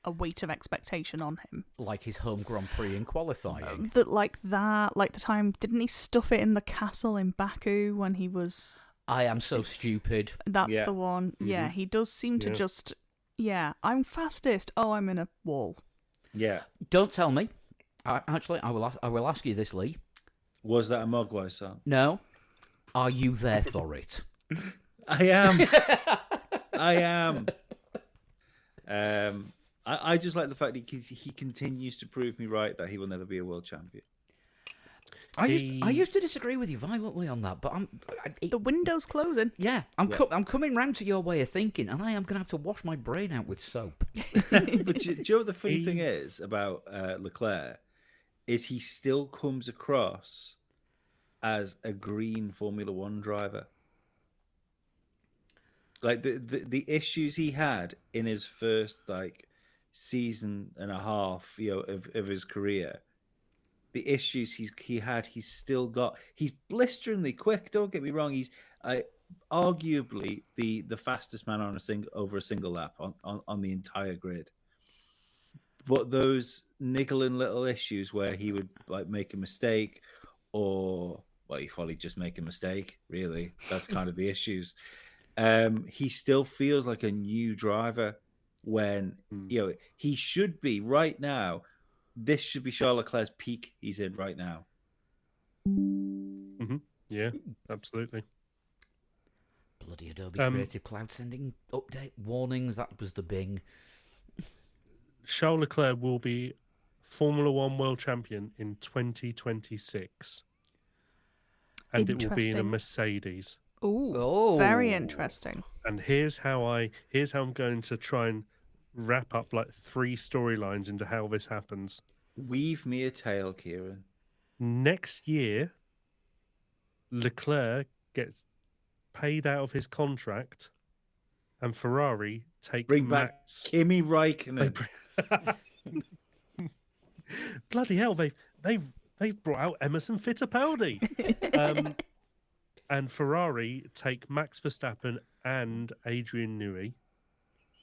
weight of expectation on him. Like his home Grand Prix in qualifying. Like the time, didn't he stuff it in the castle in Baku when he was... I am so stupid. That's the one. Mm-hmm. Yeah, he does seem to just... Yeah, I'm fastest. Oh, I'm in a wall. Yeah. Don't tell me. I will ask you this, Lee. Was that a Mogwai song? No. Are you there for it? I am. I am. I just like the fact he continues to prove me right that he will never be a world champion. I used to disagree with you violently on that, but the window's closing. Yeah, I'm coming round to your way of thinking, and I am going to have to wash my brain out with soap. But do you know what the funny thing is about Leclerc? Is he still comes across as a green Formula One driver. Like the issues he had in his first season and a half, of his career. The issues he's still got. He's blisteringly quick. Don't get me wrong. He's arguably the fastest man on over a single lap on the entire grid. But those niggling little issues where he would make a mistake, or well, you probably just make a mistake, really. That's kind of the issues. He still feels like a new driver when, he should be right now. This should be Charles Leclerc's peak he's in right now. Yeah, absolutely. Bloody Adobe Creative Cloud sending update warnings. That was the Bing. Charles Leclerc will be Formula One world champion in 2026. And it will be in a Mercedes. Ooh, very interesting. And here's how I'm going to try and wrap up like 3 storylines into how this happens. Weave me a tale, Kieran. Next year, Leclerc gets paid out of his contract, and Ferrari bring back Kimi Räikkönen. Bloody hell! They've brought out Emerson Fittipaldi, and Ferrari take Max Verstappen and Adrian Newey,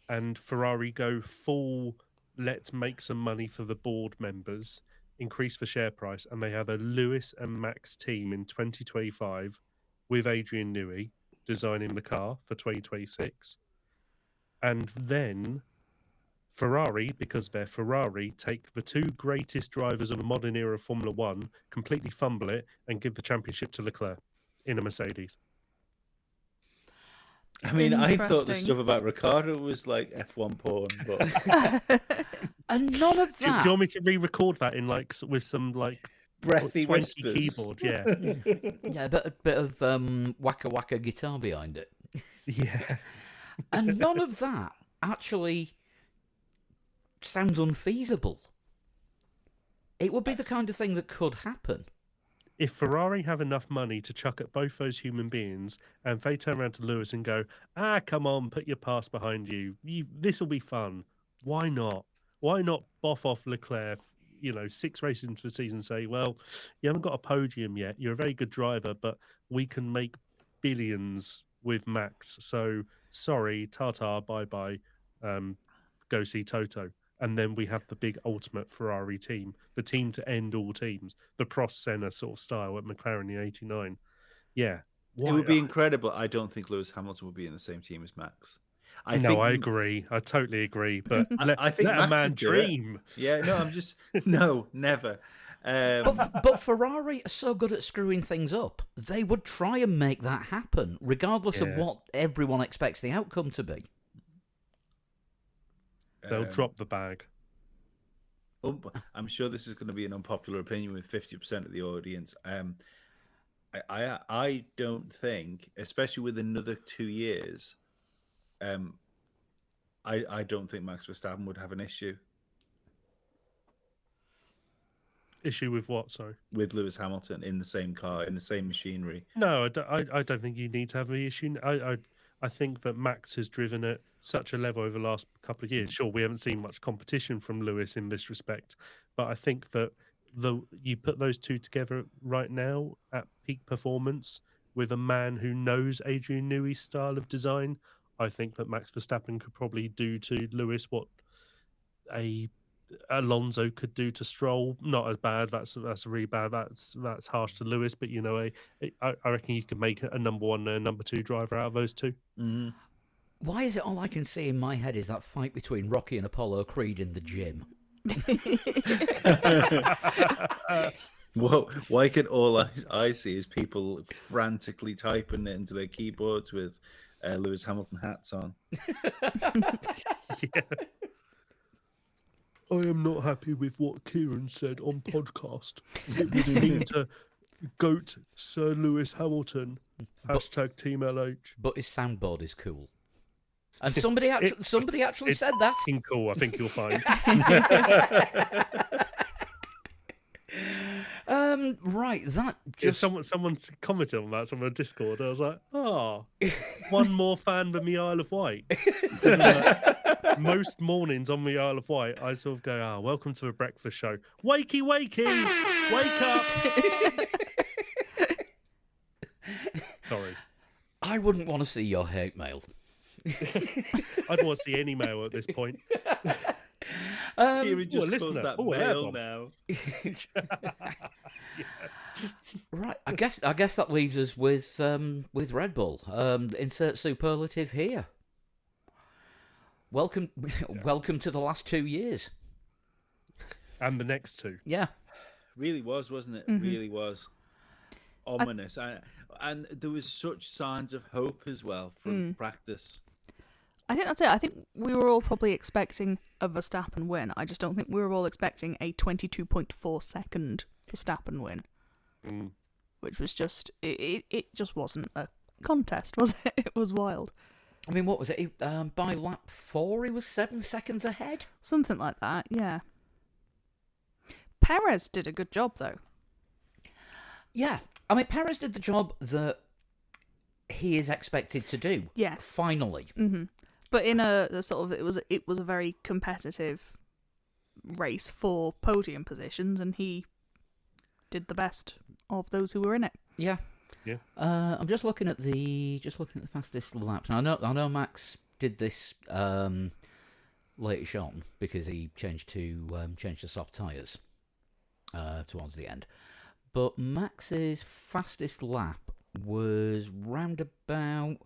and Ferrari go full. Let's make some money for the board members, increase the share price, and they have a Lewis and Max team in 2025 with Adrian Newey designing the car for 2026. And then Ferrari, because they're Ferrari, take the 2 greatest drivers of a modern era of Formula One, completely fumble it, and give the championship to Leclerc in a Mercedes. I mean, I thought the stuff about Ricardo was like F1 porn, but and none of that. Do you want me to re-record that in like with some like breathy 20 whispers keyboard? Yeah, yeah, a bit of waka waka guitar behind it. Yeah, and none of that actually sounds unfeasible. It would be the kind of thing that could happen. If Ferrari have enough money to chuck at both those human beings, and they turn around to Lewis and go, come on, put your past behind you. This will be fun. Why not? Why not boff off Leclerc, 6 races into the season and say, well, you haven't got a podium yet. You're a very good driver, but we can make billions with Max. So, sorry, ta-ta, bye-bye, go see Toto. And then we have the big ultimate Ferrari team, the team to end all teams, the Prost Senna sort of style at McLaren in '89. Yeah. It would be incredible. I don't think Lewis Hamilton would be in the same team as Max. I agree. I totally agree. But I think let Max a man would do dream. It. Yeah, no, I'm just... No, never. But Ferrari are so good at screwing things up, they would try and make that happen, regardless of what everyone expects the outcome to be. They'll drop the bag. I'm sure this is going to be an unpopular opinion with 50% of the audience. I don't think, especially with another 2 years, I don't think Max Verstappen would have an issue. Issue with what? Sorry, with Lewis Hamilton in the same car, in the same machinery. No, I don't think you need to have the issue. I think that Max has driven at such a level over the last couple of years. Sure, we haven't seen much competition from Lewis in this respect, but I think that you put those two together right now at peak performance with a man who knows Adrian Newey's style of design, I think that Max Verstappen could probably do to Lewis what Alonso could do to Stroll. Not as bad. That's really bad. That's harsh to Lewis. But I reckon you could make a number 1 and a number 2 driver out of those two. Mm-hmm. Why is it all I can see in my head is that fight between Rocky and Apollo Creed in the gym? Well, why can all I see is people frantically typing into their keyboards with Lewis Hamilton hats on? Yeah. I am not happy with what Kieran said on podcast. It would mean to goat Sir Lewis Hamilton. Hashtag Team LH. But his soundboard is cool. And somebody actually said that. It's cool, I think you'll find. Right, that just... Yeah, someone commented on that, someone on Discord. I was like, one more fan than the Isle of Wight. Most mornings on the Isle of Wight, I sort of go, welcome to the breakfast show. Wakey, wakey, wake up. Sorry. I wouldn't want to see your hate mail. I don't want to see any mail at this point. Kieran just listen calls up. that Oh, an male airbomb. now. Right, I guess that leaves us with Red Bull. Insert superlative here. Welcome to the last 2 years. And the next two. Yeah. Really was, wasn't it? Really was ominous, and there was such signs of hope as well from practice. I think that's it. I think we were all probably expecting a Verstappen win. I just don't think we were all expecting a 22.4 second Verstappen win, which was just it just wasn't a contest, was it? It was wild. I mean, what was it? By lap 4, he was 7 seconds ahead. Something like that, yeah. Perez did a good job, though. Yeah, I mean, Perez did the job that he is expected to do. Yes. Finally. But in a sort of it was a very competitive race for podium positions, and he did the best of those who were in it. Yeah. Yeah. I'm just looking at the fastest laps. Now, I know Max did this later on because he changed to soft tyres towards the end. But Max's fastest lap was round about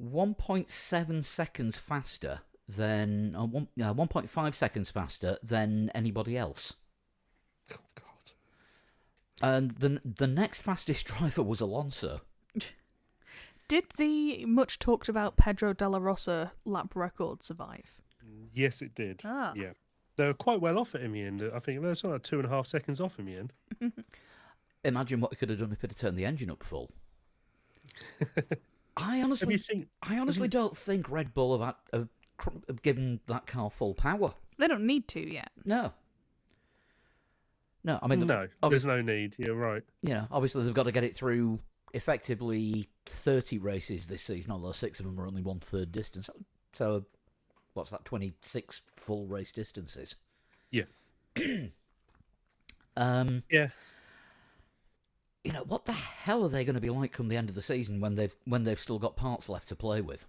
1.7 seconds faster than 1.5 seconds faster than anybody else. Oh, God. And the next fastest driver was Alonso. Did the much talked about Pedro Della Rosa lap record survive? Yes, it did. Ah. Yeah. They were quite well off it in the end. I think they were sort of 2.5 seconds off in the end. Imagine what he could have done if he'd have turned the engine up full. I Have you seen? honestly don't think Red Bull have given that car full power. They don't need to yet. No, I mean, No, there's no need. You're right. you know, obviously they've got to get it through effectively 30 races this season, although 6 of them are only 1/3 distance. So, what's that? 26 full race distances. Yeah. Yeah. Yeah. You know, what the hell are they going to be like come the end of the season when they've still got parts left to play with?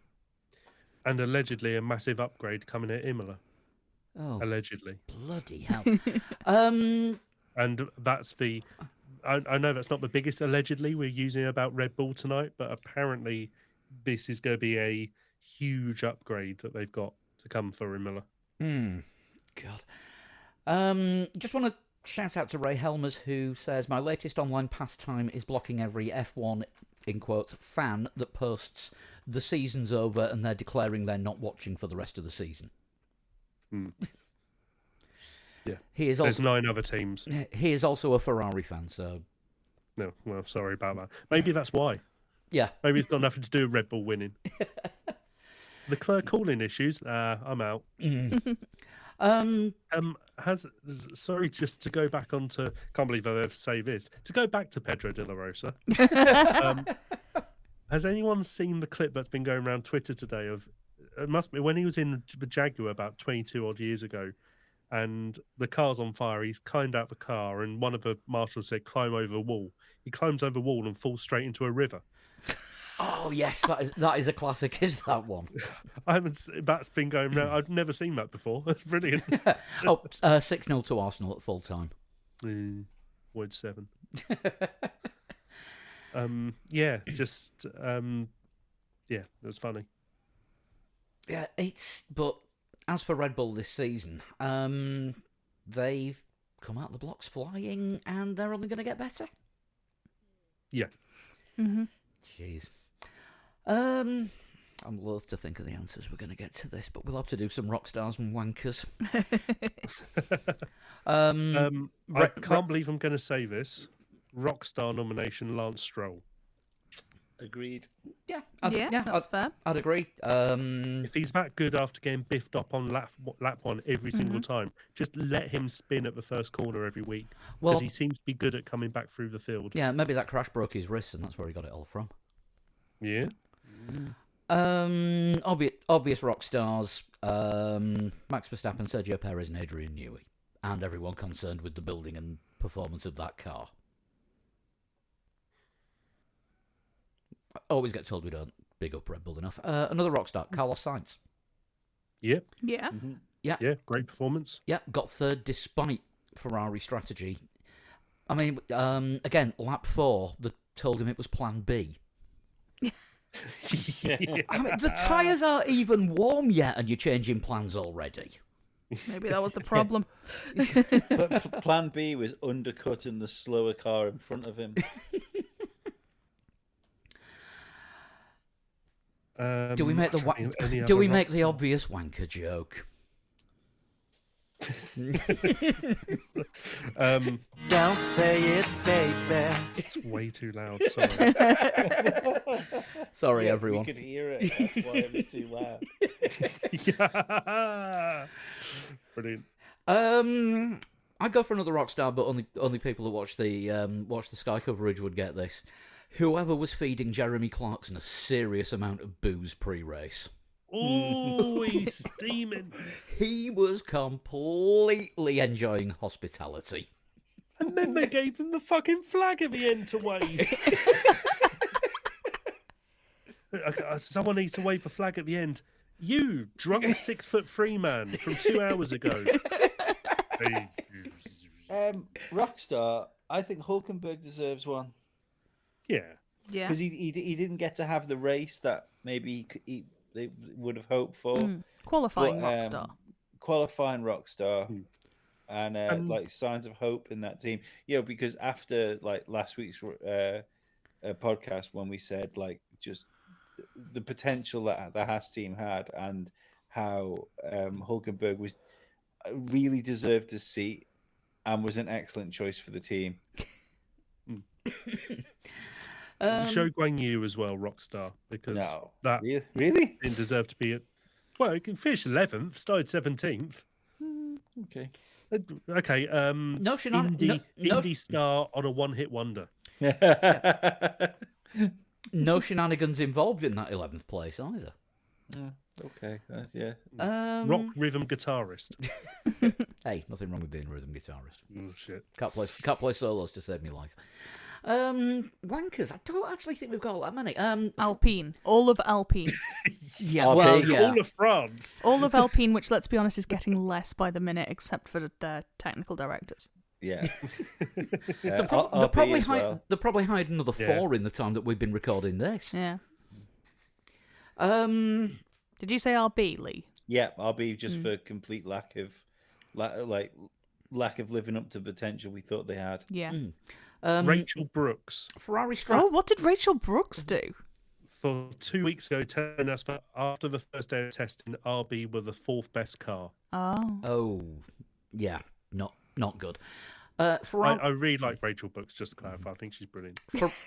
And allegedly a massive upgrade coming at Imola. Oh, Allegedly. bloody hell! And that's the. I know that's not the biggest allegedly we're using about Red Bull tonight, but apparently this is going to be a huge upgrade that they've got to come for Imola. God. Just want to shout out to Ray Helmers, who says, my latest online pastime is blocking every F1, in quotes, fan that posts the season's over and they're declaring they're not watching for the rest of the season. Yeah. He is There's also 9 other teams. he is also a Ferrari fan, so No, well, sorry about that. Maybe that's why. yeah. Maybe it's got nothing to do with Red Bull winning. The Claire calling issues. I'm out. Sorry, just to go back onto. Can't believe I've ever say this. To go back to Pedro de la Rosa. Has anyone seen the clip that's been going around Twitter today of? It must be when he was in the Jaguar about 22 odd years ago, and the car's on fire. He's climbed out the car, and one of the marshals said, "Climb over a wall." He climbs over a wall and falls straight into a river. Oh yes, that is a classic. Is that one? I haven't. That's been going around. I've never seen that before. That's brilliant. 6-0 to Arsenal at full time. Word 7. Yeah, just yeah, it was funny. Yeah, but as for Red Bull this season, they've come out the blocks flying, and they're only going to get better. Yeah. Jeez. I'm loath to think of the answers we're going to get to this, but we'll have to do some rock stars and wankers. I can't believe I'm going to say this. Rockstar nomination, Lance Stroll. Agreed. Yeah, that's fair. I'd agree. If he's that good after getting biffed up on lap 1 every single time, just let him spin at the first corner every week. Well- Because he seems to be good at coming back through the field. Yeah, maybe that crash broke his wrist, and that's where he got it all from. Yeah. Obvious rock stars: Max Verstappen, Sergio Perez, and Adrian Newey, and everyone concerned with the building and performance of that car. I always get told we don't big up Red Bull enough. Another rock star, Carlos Sainz. Yep. Yeah. Yeah, Yeah, great performance. yeah, got third despite Ferrari strategy. I mean, again, lap 4, they told him it was Plan B. I mean, the tyres aren't even warm yet, and you're changing plans already. Maybe that was the problem. But Plan B was undercutting the slower car in front of him. Do we make the obvious wanker joke? Don't say it, baby. It's way too loud. Sorry. Sorry, Yeah, everyone. We could hear it. That's why it was too loud. Yeah. Brilliant. I'd go for another Rockstar, but only people that watch the Sky coverage would get this. Whoever was feeding Jeremy Clarkson a serious amount of booze pre-race. Oh, he's steaming. He was completely enjoying hospitality. And then they gave him the fucking flag at the end to wave. Someone needs to wave the flag at the end. You, drunk 6'3" man from 2 hours ago. Rockstar, I think Hulkenberg deserves one. Yeah. Yeah. Because he didn't get to have the race that maybe they would have hoped for. Qualifying But, Rockstar. Qualifying Rockstar. And like signs of hope in that team. Because after like last week's podcast when we said like just the potential that the Haas team had and how Hulkenberg was really deserved a seat and was an excellent choice for the team. Show Guan Yu as well, Rockstar, because No, that really didn't deserve to be well, it can finish 11th, started 17th. okay. Okay, No, Indy Star on a one-hit wonder. No shenanigans involved in that 11th place either. Okay, yeah. Rock rhythm guitarist. Hey, nothing wrong with being a rhythm guitarist. Oh, shit. Can't play solos to save me life. Wankers, I don't actually think we've got that many. Alpine. All of Alpine. Yeah, RP. well, yeah. All of France. All of Alpine, which, let's be honest, is getting less by the minute, except for their technical directors. Yeah. They'll RP probably as well. hide another 4 in the time that we've been recording this. Yeah. Did you say RB, Lee? Yeah, RB just for complete lack of living up to potential we thought they had. Yeah. Rachel Brooks. Ferrari Oh, what did Rachel Brooks do? For 2 weeks ago, telling us that after the first day of testing, RB were the 4th best car. Oh. Oh, yeah, not good. I really like Rachel Brooks, just to clarify. I think she's brilliant.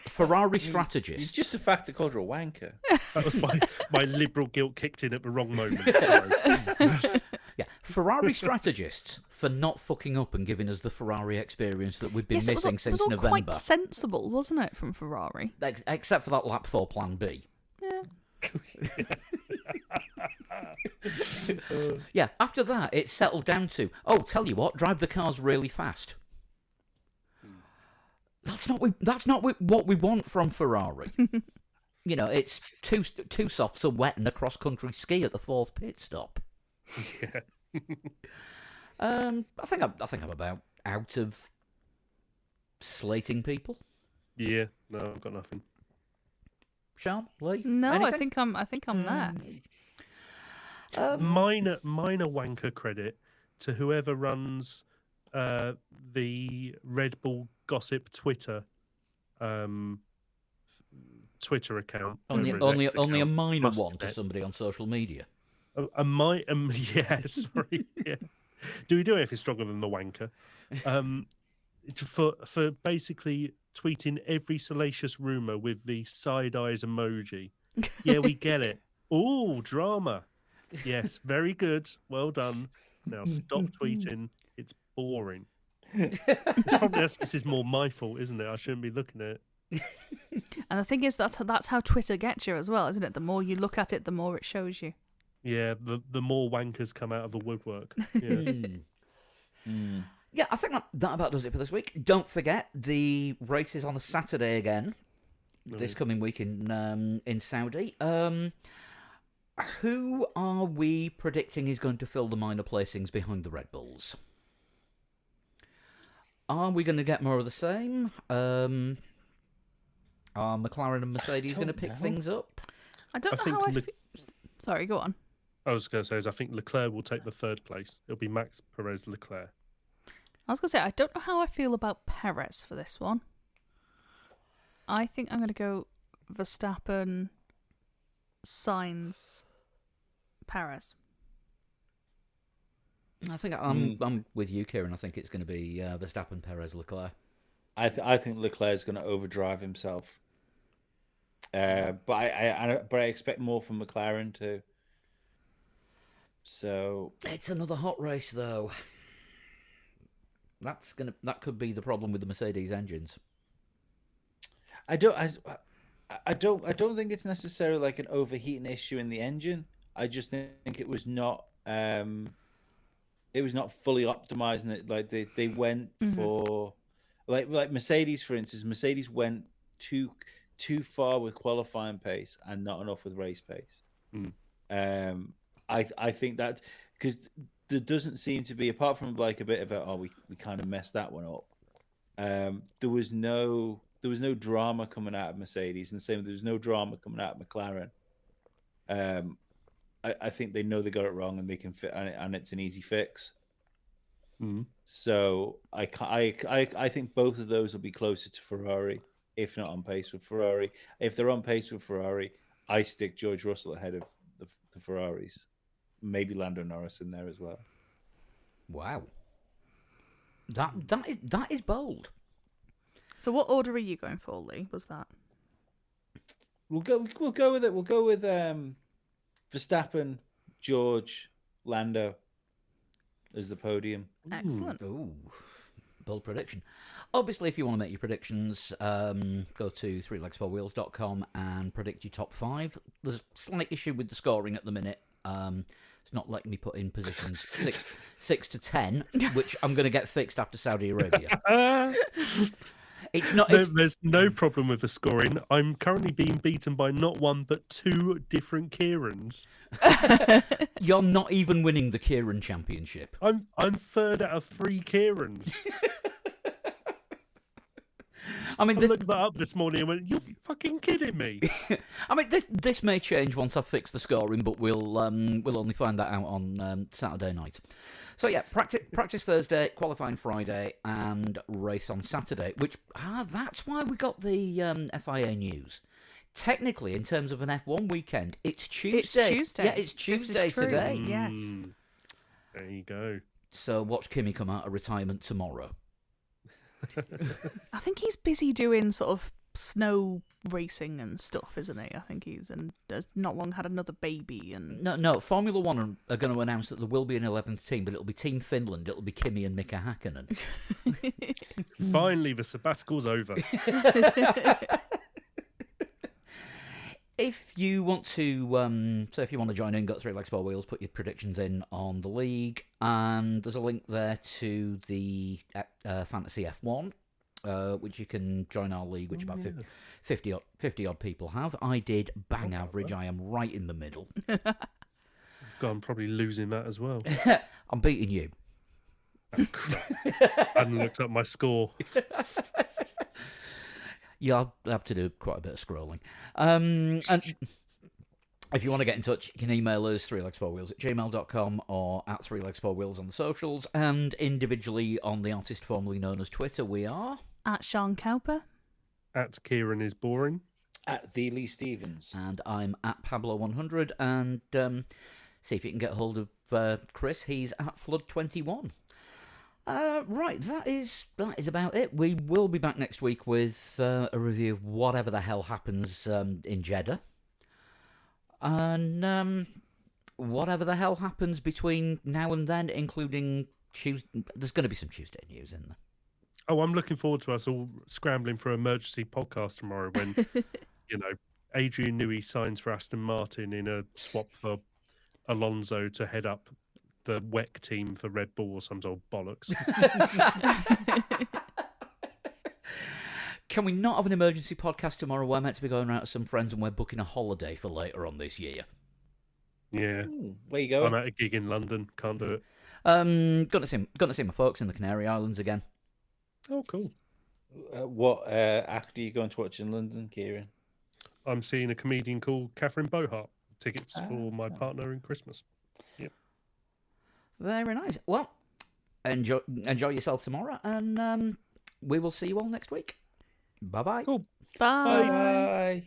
Ferrari It's strategists. just the fact they called her a wanker. That was my liberal guilt kicked in at the wrong moment. Sorry. Yeah, Ferrari strategists for not fucking up and giving us the Ferrari experience that we've been Yes, missing it was since all November. quite sensible, wasn't it, from Ferrari? Except for that lap 4 plan B. Yeah. Yeah, after that, it settled down to, tell you what, drive the cars really fast. That's not what we want from Ferrari. It's too soft to wet and a cross-country ski at the 4th pit stop. Yeah. I think I'm about out of slating people. Yeah. No, I've got nothing. Sean, Lee, No, anything? I think I'm there. Minor wanker credit to whoever runs the Red Bull Gossip Twitter account. Only a minor Must one to bet. somebody on social media. Yeah, sorry. Yeah. Do we do anything stronger than the wanker? For basically tweeting every salacious rumor with the side eyes emoji. Yeah, we get it. Oh, drama. Yes, very good. Well done. Now stop tweeting. It's boring. This is more my fault, isn't it? I shouldn't be looking at it. And the thing is, that's how Twitter gets you as well, isn't it? The more you look at it, the more it shows you. Yeah, the more wankers come out of the woodwork. Yeah. Yeah, I think that about does it for this week. Don't forget, the race is on a Saturday again, this coming week in Saudi. Who are we predicting is going to fill the minor placings behind the Red Bulls? Are we going to get more of the same? Are McLaren and Mercedes going to pick things up? I don't I know how I think feel. Sorry, go on. I was going to say, is I think Leclerc will take the third place. It'll be Max Perez Leclerc. I was going to say, I don't know how I feel about Perez for this one. I think I'm going to go Verstappen, Sainz, Perez. I think I'm with you, Kieran. I think it's going to be Verstappen, Perez, Leclerc. I think Leclerc's going to overdrive himself. But I expect more from McLaren too. So It's another hot race, though. That could be the problem with the Mercedes engines. I don't think it's necessarily like an overheating issue in the engine. I just think it was not fully optimizing it. Like they went for like Mercedes, for instance. Mercedes went too far with qualifying pace and not enough with race pace. I think that because there doesn't seem to be, apart from like a bit of we kind of messed that one up. There was no drama coming out of Mercedes, and the same, there was no drama coming out of McLaren. I think they know they got it wrong, and they can fit, and it's an easy fix. So I think both of those will be closer to Ferrari, if not on pace with Ferrari. If they're on pace with Ferrari, I stick George Russell ahead of the Ferraris. Maybe Lando Norris in there as well. Wow, that is bold. So what order are you going for, Lee? Was that? We'll go with it. We'll go with Verstappen, George, Lando as the podium. Excellent. Ooh, bold prediction. Obviously, if you want to make your predictions, go to 3legs4wheels.com and predict your top 5. There's a slight issue with the scoring at the minute. It's not letting me put in positions 6 to 10, which I'm going to get fixed after Saudi Arabia. It's not. There's no problem with the scoring. I'm currently being beaten by not one but 2 different Kierans. You're not even winning the Kieran Championship. I'm 3rd out of 3 Kierans. I mean, I looked that up this morning and went, "You're fucking kidding me." I mean, this may change once I've fixed the scoring, but we'll only find that out on Saturday night. So yeah, practice Thursday, qualifying Friday, and race on Saturday. Which that's why we got the FIA news. Technically, in terms of an F1 weekend, it's Tuesday. It's Tuesday. Yeah, it's Tuesday today. Yes. There you go. So watch Kimi come out of retirement tomorrow. I think he's busy doing sort of snow racing and stuff, isn't he? I think he's has not long had another baby. And No. Formula One are going to announce that there will be an 11th team, but it'll be Team Finland. It'll be Kimi and Mika Hakkinen. Finally, the sabbatical's over. If you want to, if you want to join in, go to 3legs4wheels, put your predictions in on the league, and there's a link there to the Fantasy F1, which you can join our league, which about 50 odd people have. I did bang average. I am right in the middle. God, I'm probably losing that as well. I'm beating you. Oh, crap. I hadn't looked up my score. Yeah, I'll have to do quite a bit of scrolling. And if you want to get in touch, you can email us 3legs4wheels@gmail.com or at 3legs4wheels on the socials, and individually on the artist formerly known as Twitter, we are at Sean Cowper. At Kieran is boring. At the Lee Stevens. and I'm at Pablo100, and see if you can get hold of Chris. He's at Flood21. Right, that is about it. We will be back next week with a review of whatever the hell happens in Jeddah. And whatever the hell happens between now and then, including Tuesday. There's going to be some Tuesday news in there. Oh, I'm looking forward to us all scrambling for an emergency podcast tomorrow when, Adrian Newey signs for Aston Martin in a swap for Alonso to head up the WEC team for Red Bull or some sort of bollocks. Can we not have an emergency podcast tomorrow? We're meant to be going out with some friends and we're booking a holiday for later on this year. Yeah. Ooh, where you I'm going? at a gig in London. Can't do it. Gonna see my folks in the Canary Islands again. Oh, cool. What act are you going to watch in London, Kieran? I'm seeing a comedian called Catherine Bohart. Tickets for my partner in Christmas. Yep. Very nice. Well, enjoy yourself tomorrow, and we will see you all next week. Bye bye. Cool. Bye. Bye.